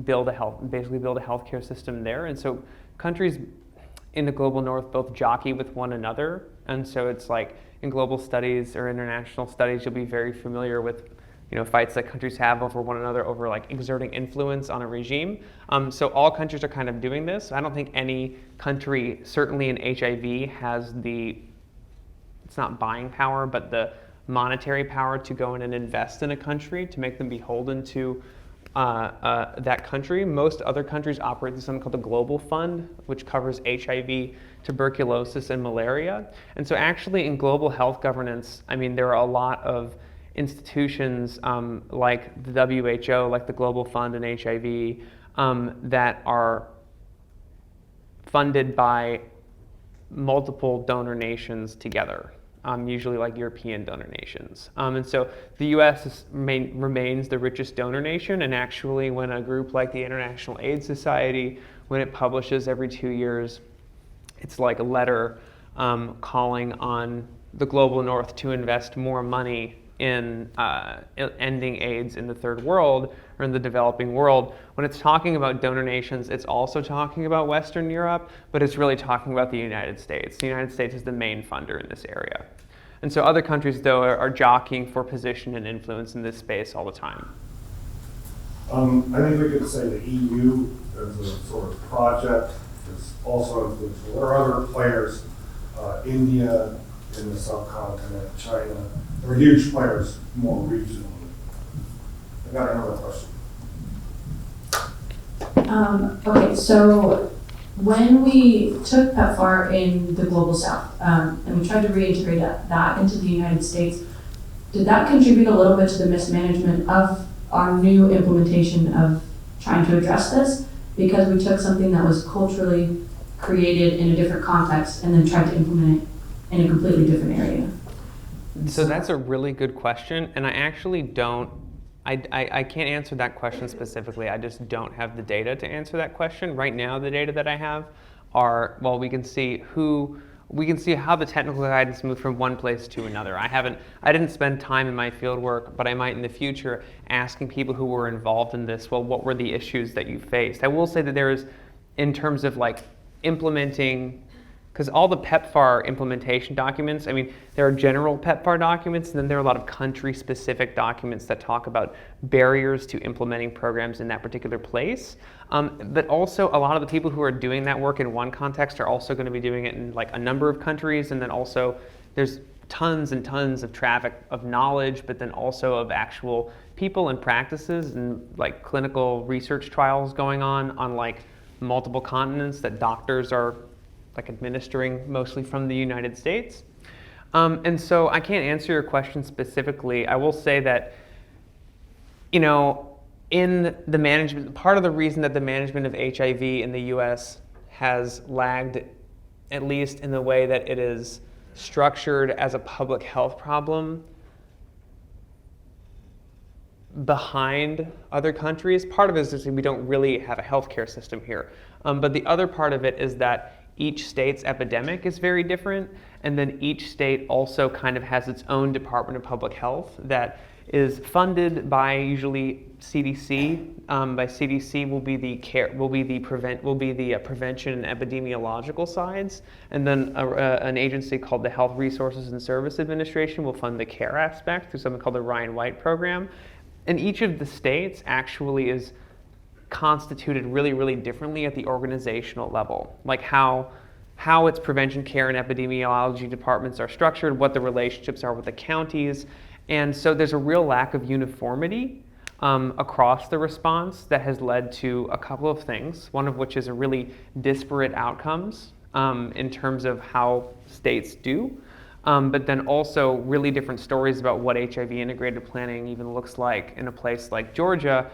basically build a healthcare system there. And so countries in the global north both jockey with one another. And so it's like in global studies or international studies, you'll be very familiar with fights that countries have over one another over like exerting influence on a regime. So all countries are kind of doing this. I don't think any country, certainly in HIV, has it's not buying power, but the monetary power to go in and invest in a country to make them beholden to that country. Most other countries operate through something called the Global Fund, which covers HIV, tuberculosis, and malaria. And so actually in global health governance, I mean, there are a lot of institutions like the WHO, like the Global Fund and HIV, that are funded by multiple donor nations together, usually like European donor nations. And so the US remains the richest donor nation, and actually when a group like the International AIDS Society, when it publishes every 2 years, it's like a letter calling on the global north to invest more money in ending AIDS in the third world or in the developing world. When it's talking about donor nations, it's also talking about Western Europe, but it's really talking about the United States. The United States is the main funder in this area. And so other countries, though, are jockeying for position and influence in this space all the time. I think we could say the EU as a sort of project is also influential. There are other players, India in the subcontinent, China. There are huge players more regionally. I got another question. Okay, so when we took PEPFAR in the Global South and we tried to reintegrate that into the United States, did that contribute a little bit to the mismanagement of our new implementation of trying to address this? Because we took something that was culturally created in a different context and then tried to implement it in a completely different area. So that's a really good question, and I actually I can't answer that question specifically. I just don't have the data to answer that question. Right now, the data that I have are, well, we can see how the technical guidance moved from one place to another. I didn't spend time in my field work, but I might in the future asking people who were involved in this, well, what were the issues that you faced? I will say that there is, in terms of like implementing, because all the PEPFAR implementation documents, I mean, there are general PEPFAR documents, and then there are a lot of country-specific documents that talk about barriers to implementing programs in that particular place. But also, a lot of the people who are doing that work in one context are also going to be doing it in like a number of countries, and then also there's tons and tons of traffic of knowledge, but then also of actual people and practices and like clinical research trials going on like multiple continents that doctors are like administering mostly from the United States. And so I can't answer your question specifically. I will say that, in the management, part of the reason that the management of HIV in the US has lagged, at least in the way that it is structured as a public health problem, behind other countries. Part of it is just we don't really have a healthcare system here. But the other part of it is that each state's epidemic is very different, and then each state also kind of has its own Department of Public Health that is funded by usually CDC. By CDC will be the prevention and epidemiological sides, and then an agency called the Health Resources and Service Administration will fund the care aspect through something called the Ryan White program. And each of the states actually is constituted really, really differently at the organizational level, like how its prevention care and epidemiology departments are structured, what the relationships are with the counties. And so there's a real lack of uniformity across the response that has led to a couple of things, one of which is a really disparate outcomes in terms of how states do, but then also really different stories about what HIV integrated planning even looks like in a place like Georgia.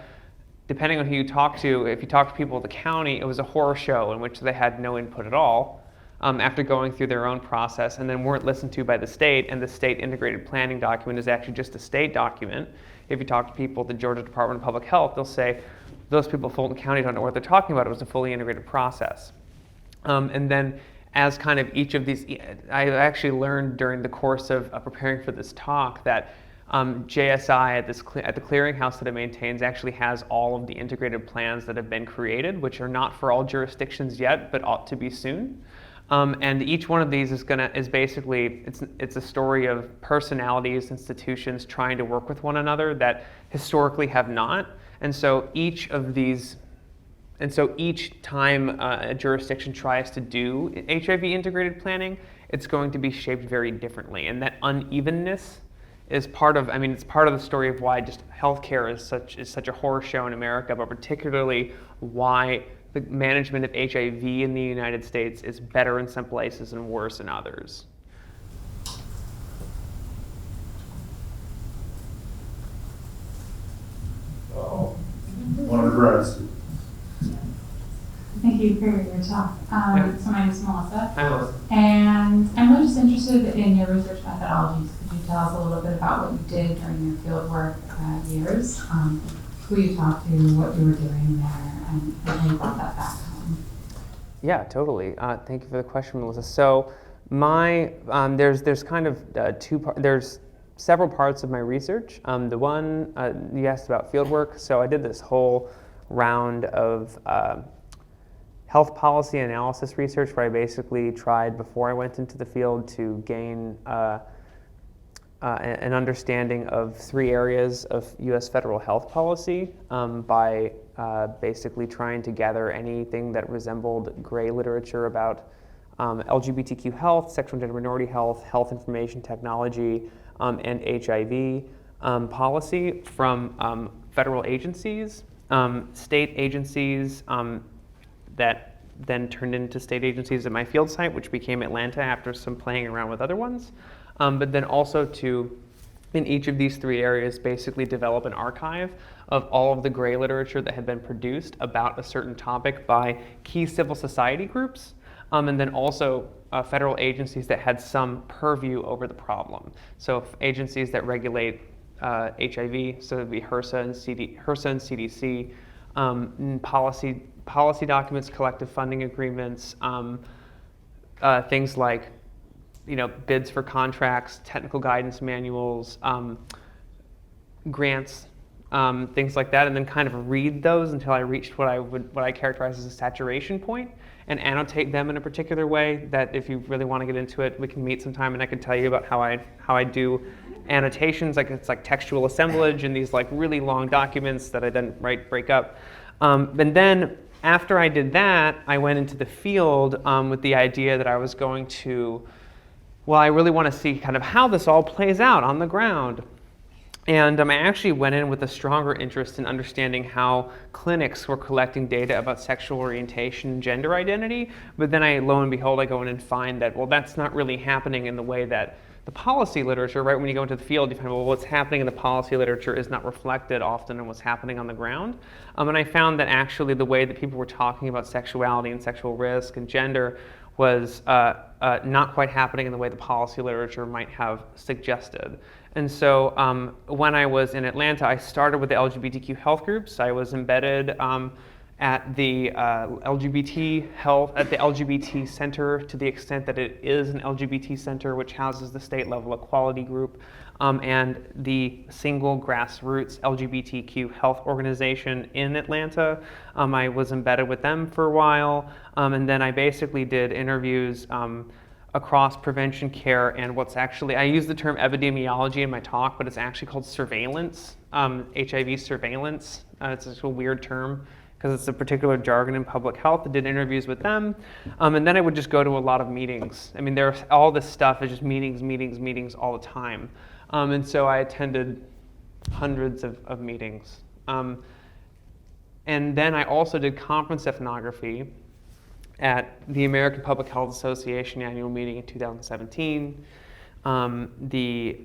Depending on who you talk to, if you talk to people at the county, it was a horror show in which they had no input at all after going through their own process, and then weren't listened to by the state, and the state integrated planning document is actually just a state document. If you talk to people at the Georgia Department of Public Health, they'll say, those people at Fulton County don't know what they're talking about. It was a fully integrated process. And then as kind of each of these, I actually learned during the course of preparing for this talk that JSI at the clearinghouse that it maintains actually has all of the integrated plans that have been created, which are not for all jurisdictions yet, but ought to be soon. And each one of these is basically it's a story of personalities, institutions trying to work with one another that historically have not. And so each time a jurisdiction tries to do HIV integrated planning, it's going to be shaped very differently. And that unevenness is part of the story of why just healthcare is such a horror show in America, but particularly why the management of HIV in the United States is better in some places and worse in others. One of the grad students. Thank you for your talk. So my name is Melissa. Hi, Melissa. And I'm just interested in your research methodologies. Could you tell us a little bit about what you did during your fieldwork years, who you talked to, what you were doing there, and how you brought that back home? Yeah, totally. Thank you for the question, Melissa. So there's kind of there's several parts of my research. The one you asked about fieldwork. So I did this whole round of health policy analysis research where I basically tried, before I went into the field, to gain an understanding of 3 areas of U.S. federal health policy by basically trying to gather anything that resembled gray literature about LGBTQ health, sexual and gender minority health, health information technology, and HIV policy from federal agencies, state agencies that then turned into state agencies at my field site, which became Atlanta after some playing around with other ones. But then also to, in each of these 3 areas, basically develop an archive of all of the gray literature that had been produced about a certain topic by key civil society groups, and then also federal agencies that had some purview over the problem. So agencies that regulate HIV, so it would be HRSA and CDC, policy documents, collective funding agreements, things like bids for contracts, technical guidance manuals, grants, things like that, and then kind of read those until I reached what I characterize as a saturation point, and annotate them in a particular way that, if you really want to get into it, we can meet sometime and I can tell you about how I do annotations, like it's like textual assemblage in these like really long documents that I then break up. And then after I did that, I went into the field with the idea that I was going to, I really want to see kind of how this all plays out on the ground. And I actually went in with a stronger interest in understanding how clinics were collecting data about sexual orientation and gender identity. But then lo and behold, I go in and find that, that's not really happening in the way that the policy literature, right? When you go into the field, you find, what's happening in the policy literature is not reflected often in what's happening on the ground. And I found that actually the way that people were talking about sexuality and sexual risk and gender was not quite happening in the way the policy literature might have suggested. And so when I was in Atlanta, I started with the LGBTQ health groups. I was embedded at the LGBT center, to the extent that it is an LGBT center, which houses the state level equality group, and the single grassroots LGBTQ health organization in Atlanta. I was embedded with them for a while, and then I basically did interviews across prevention care and what's actually, I use the term epidemiology in my talk, but it's actually called surveillance, HIV surveillance. It's just a weird term because it's a particular jargon in public health. I did interviews with them, and then I would just go to a lot of meetings. I mean, there's all this stuff is just meetings all the time. And so I attended hundreds of meetings. And then I also did conference ethnography at the American Public Health Association annual meeting in 2017, the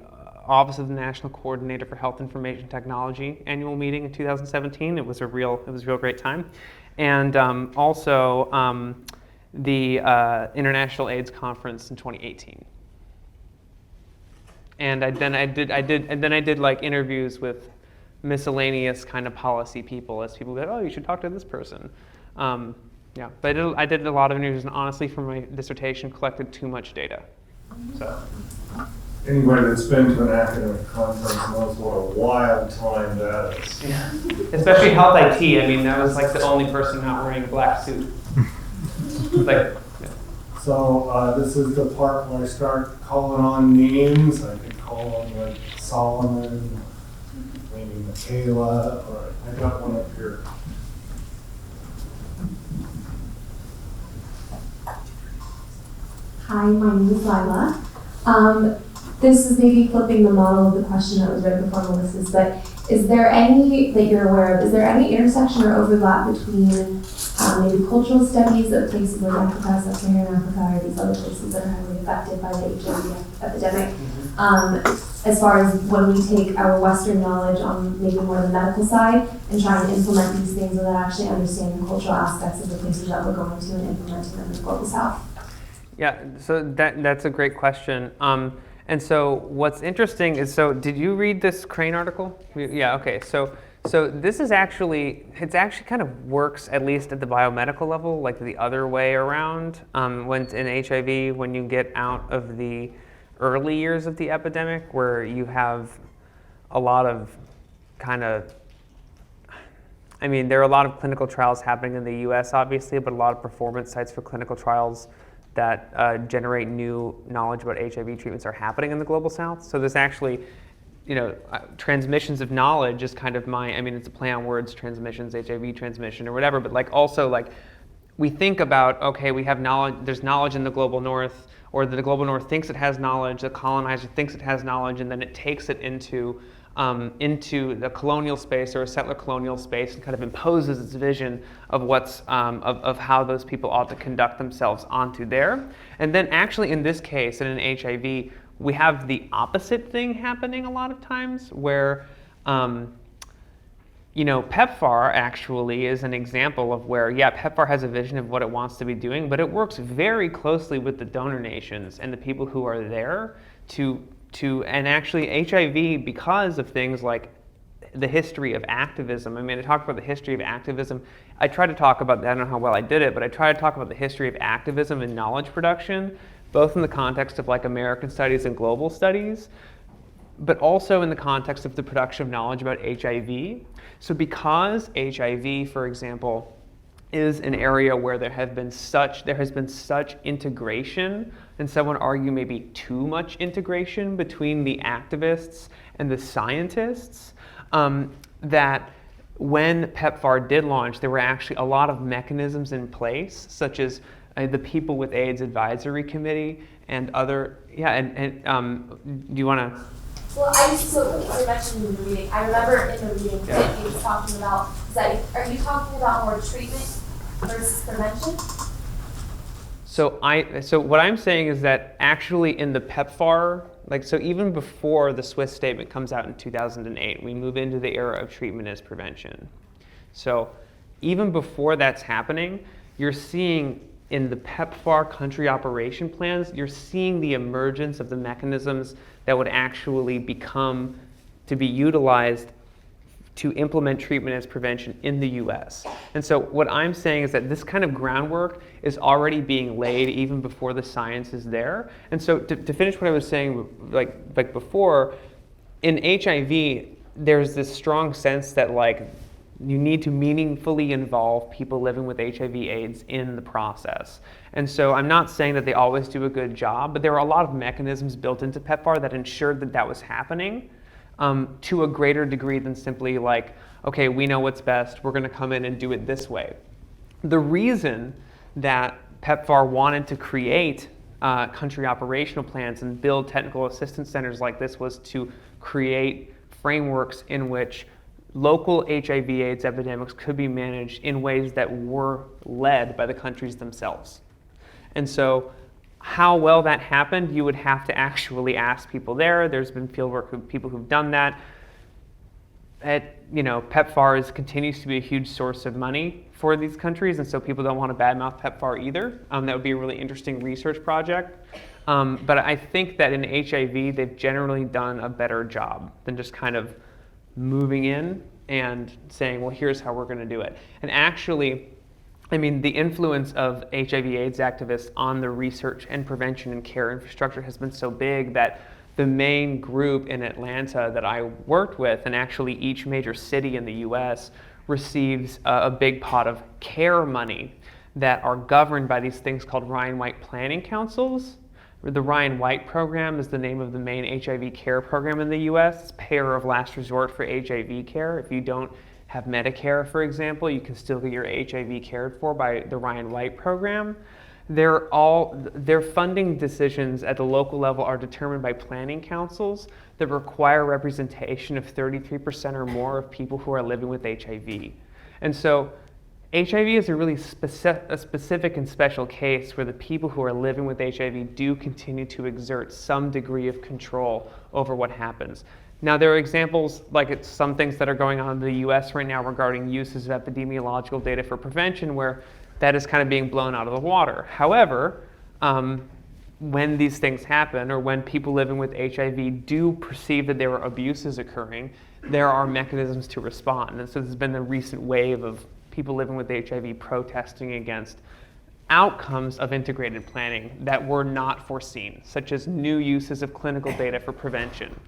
Office of the National Coordinator for Health Information Technology annual meeting in 2017. It was a real great time, and also the International AIDS Conference in 2018. And then I did like interviews with miscellaneous kind of policy people, as people go, oh, you should talk to this person. Yeah, but I did a lot of interviews, and honestly, for my dissertation, collected too much data. So. Anybody that's been to an academic conference knows what a wild time that is. Yeah. Especially health IT. I mean, I was like the only person not wearing a black suit. Like, yeah. So this is the part where I start calling on names. I could call on like Solomon, maybe Michaela. All right, I got one up here. Hi, my name is Lila. This is maybe flipping the model of the question that was right before Melissa's, but is there any, that you're aware of, is there any intersection or overlap between maybe cultural studies of places like Africa, Sub-Saharan Africa, or these other places that are heavily affected by the HIV epidemic, as far as when we take our Western knowledge on maybe more the medical side and try and implement these things without actually understanding the cultural aspects of the places that we're going to and implementing them in the Global South? Yeah, so that's a great question. And so what's interesting is, so did you read this Crane article? Yeah, okay. So this is actually, it's actually kind of works, at least at the biomedical level, like the other way around. When in HIV, when you get out of the early years of the epidemic, where you have a lot of kind of, I mean, there are a lot of clinical trials happening in the US, obviously, but a lot of performance sites for clinical trials that generate new knowledge about HIV treatments are happening in the Global South. So there's actually, transmissions of knowledge is kind of it's a play on words, transmissions, HIV transmission or whatever, but like also like we think about, okay, we have knowledge, there's knowledge in the Global North, or the Global North thinks it has knowledge, the colonizer thinks it has knowledge, and then it takes it into the colonial space or a settler colonial space and kind of imposes its vision of what's of how those people ought to conduct themselves onto there. And then actually in this case, and in HIV, we have the opposite thing happening a lot of times where PEPFAR actually is an example of where, yeah, PEPFAR has a vision of what it wants to be doing, but it works very closely with the donor nations and the people who are there and actually HIV, because of things like the history of activism. I talked about the history of activism. I tried to talk about, I don't know how well I did it, but I tried to talk about the history of activism and knowledge production, both in the context of like American studies and global studies, but also in the context of the production of knowledge about HIV. So because HIV, for example, is an area where there has been such integration, and some would argue maybe too much integration between the activists and the scientists, that when PEPFAR did launch, there were actually a lot of mechanisms in place, such as the People with AIDS Advisory Committee and other, do you want to? Well, you mentioned in the reading. I remember in the reading that he was talking about, are you talking about more treatment versus prevention? So what I'm saying is that actually in the PEPFAR, so even before the Swiss statement comes out in 2008, we move into the era of treatment as prevention. So even before that's happening, you're seeing in the PEPFAR country operation plans, you're seeing the emergence of the mechanisms that would actually become to be utilized to implement treatment as prevention in the US. And so what I'm saying is that this kind of groundwork is already being laid even before the science is there. And so to finish what I was saying like before, in HIV, there's this strong sense that like you need to meaningfully involve people living with HIV/AIDS in the process. And so I'm not saying that they always do a good job, but there are a lot of mechanisms built into PEPFAR that ensured that that was happening to a greater degree than simply like, okay, we know what's best, we're gonna come in and do it this way. The reason that PEPFAR wanted to create country operational plans and build technical assistance centers like this was to create frameworks in which local HIV/AIDS epidemics could be managed in ways that were led by the countries themselves. And so how well that happened, you would have to actually ask people there. There's been fieldwork of people who've done that. PEPFAR continues to be a huge source of money for these countries, and so people don't want to badmouth PEPFAR either. That would be a really interesting research project. But I think that in HIV, they've generally done a better job than just kind of moving in and saying, well, here's how we're going to do it. And actually, I mean, the influence of HIV/AIDS activists on the research and prevention and care infrastructure has been so big that the main group in Atlanta that I worked with, and actually each major city in the US, receives a big pot of care money that are governed by these things called Ryan White Planning Councils. The Ryan White program is the name of the main HIV care program in the US. It's payer of last resort for HIV care. If you don't have Medicare, for example, you can still get your HIV cared for by the Ryan White program. Their funding decisions at the local level are determined by planning councils that require representation of 33% or more of people who are living with HIV. And so HIV is a really specific and special case where the people who are living with HIV do continue to exert some degree of control over what happens. Now, there are examples, like some things that are going on in the US right now regarding uses of epidemiological data for prevention where that is kind of being blown out of the water. However, when these things happen or when people living with HIV do perceive that there are abuses occurring, there are mechanisms to respond. And so there's been the recent wave of people living with HIV protesting against outcomes of integrated planning that were not foreseen, such as new uses of clinical data for prevention,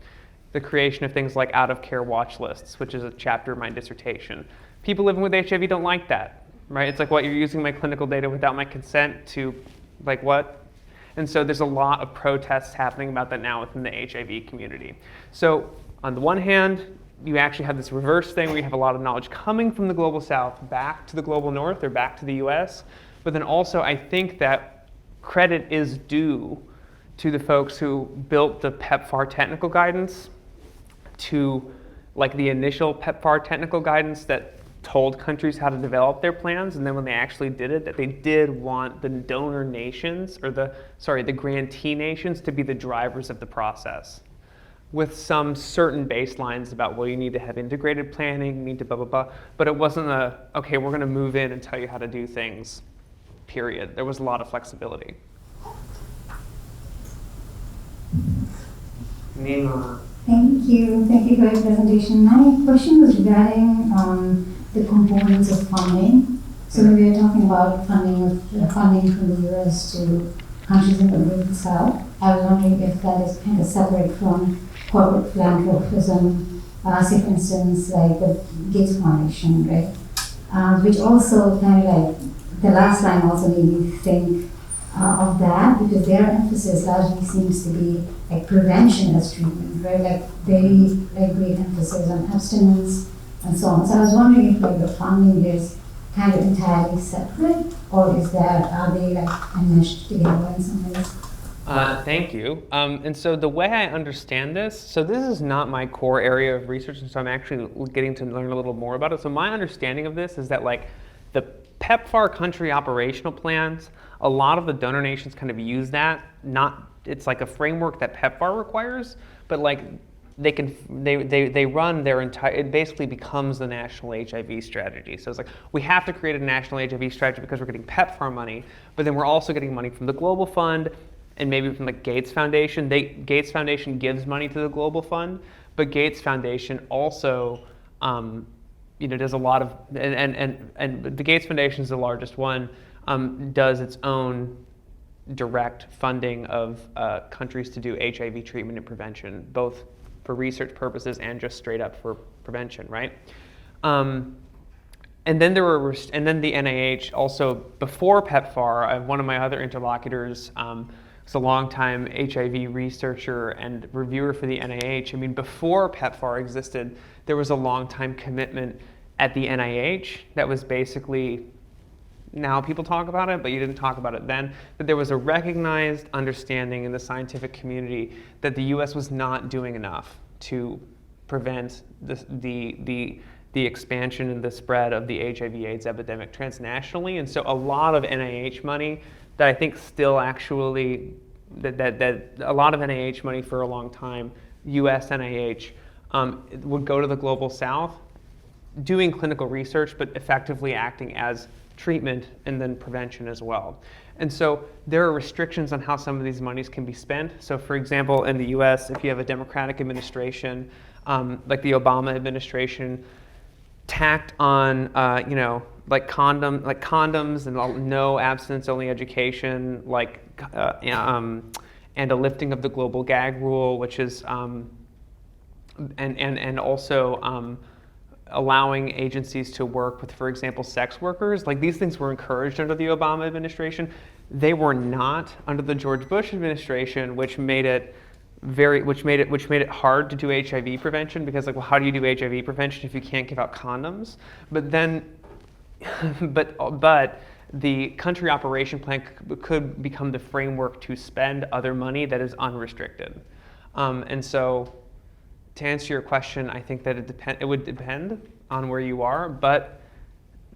the creation of things like out-of-care watch lists, which is a chapter of my dissertation. People living with HIV don't like that, right? It's like, what, you're using my clinical data without my consent to, like, what? And so there's a lot of protests happening about that now within the HIV community. So on the one hand, you actually have this reverse thing where you have a lot of knowledge coming from the global south back to the global north or back to the US. But then also I think that credit is due to the folks who built the PEPFAR technical guidance, to like the initial PEPFAR technical guidance that told countries how to develop their plans, and then when they actually did it, that they did want the donor nations, or the grantee nations, to be the drivers of the process, with some certain baselines about, well, you need to have integrated planning, you need to blah, blah, blah. But it wasn't okay, we're gonna move in and tell you how to do things, period. There was a lot of flexibility. Nima. Thank you for your presentation. My question was regarding the components of funding. So when we are talking about funding from the US to countries in the Global South, I was wondering if that is kind of separate from corporate philanthropism, say for instance, like the Gates Foundation, right? Which also kind of like, the last line also made me think of that, because their emphasis largely seems to be like prevention as treatment, right? Like very like great emphasis on abstinence and so on. So I was wondering if like the funding is kind of entirely separate, or are they like enmeshed together in some ways? Thank you. And so the way I understand this, so this is not my core area of research, and so I'm actually getting to learn a little more about it. So my understanding of this is that like the PEPFAR country operational plans, a lot of the donor nations kind of use that. It's like a framework that PEPFAR requires, but like they run their entire, it basically becomes the national HIV strategy. So it's like, we have to create a national HIV strategy because we're getting PEPFAR money, but then we're also getting money from the Global Fund and maybe from the Gates Foundation. Gates Foundation gives money to the Global Fund, but Gates Foundation also, does a lot of, and the Gates Foundation is the largest one, does its own direct funding of countries to do HIV treatment and prevention, both for research purposes and just straight up for prevention, right? And then the NIH also, before PEPFAR, one of my other interlocutors was a longtime HIV researcher and reviewer for the NIH. I mean, before PEPFAR existed, there was a long-time commitment at the NIH that was basically, now people talk about it, but you didn't talk about it then, that there was a recognized understanding in the scientific community that the US was not doing enough to prevent the expansion and the spread of the HIV/AIDS epidemic transnationally. And so a lot of NIH money that I think still actually, that a lot of NIH money for a long time, US NIH, would go to the Global South doing clinical research, but effectively acting as treatment and then prevention as well. And so there are restrictions on how some of these monies can be spent. So for example, in the US, if you have a Democratic administration, like the Obama administration, tacked on, like condoms and no abstinence-only education, and a lifting of the global gag rule, which is, and also allowing agencies to work with, for example, sex workers. Like, these things were encouraged under the Obama administration. They were not under the George Bush administration, which made it hard to do HIV prevention, because, like, well, how do you do HIV prevention if you can't give out condoms? But then, but the country operation plan could become the framework to spend other money that is unrestricted. And so, to answer your question, I think that it would depend on where you are, but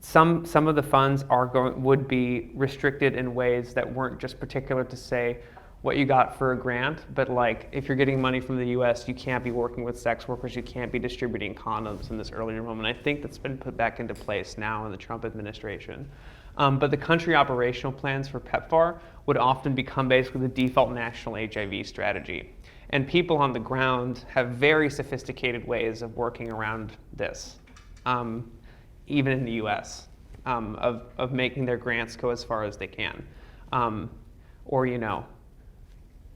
some of the funds would be restricted in ways that weren't just particular to say what you got for a grant, but like, if you're getting money from the US, you can't be working with sex workers, you can't be distributing condoms in this earlier moment. I think that's been put back into place now in the Trump administration. But the country operational plans for PEPFAR would often become basically the default national HIV strategy. And people on the ground have very sophisticated ways of working around this, even in the US, of making their grants go as far as they can.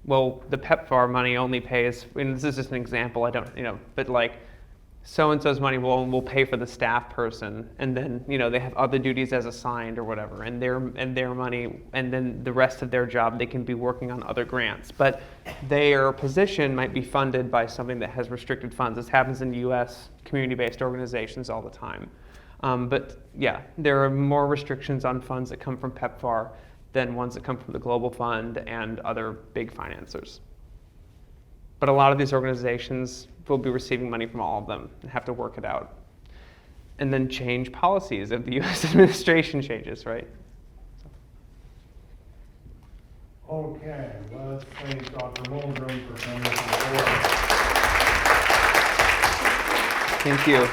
Well, the PEPFAR money only pays, and this is just an example, but like, so-and-so's money will pay for the staff person, and then, they have other duties as assigned or whatever, and their money, and then the rest of their job, they can be working on other grants. But their position might be funded by something that has restricted funds. This happens in US community-based organizations all the time. But yeah, there are more restrictions on funds that come from PEPFAR than ones that come from the Global Fund and other big financiers. But a lot of these organizations will be receiving money from all of them and have to work it out. And then change policies if the US administration changes, right? Okay, let's thank Dr. Molldrem for coming to the board. Thank you.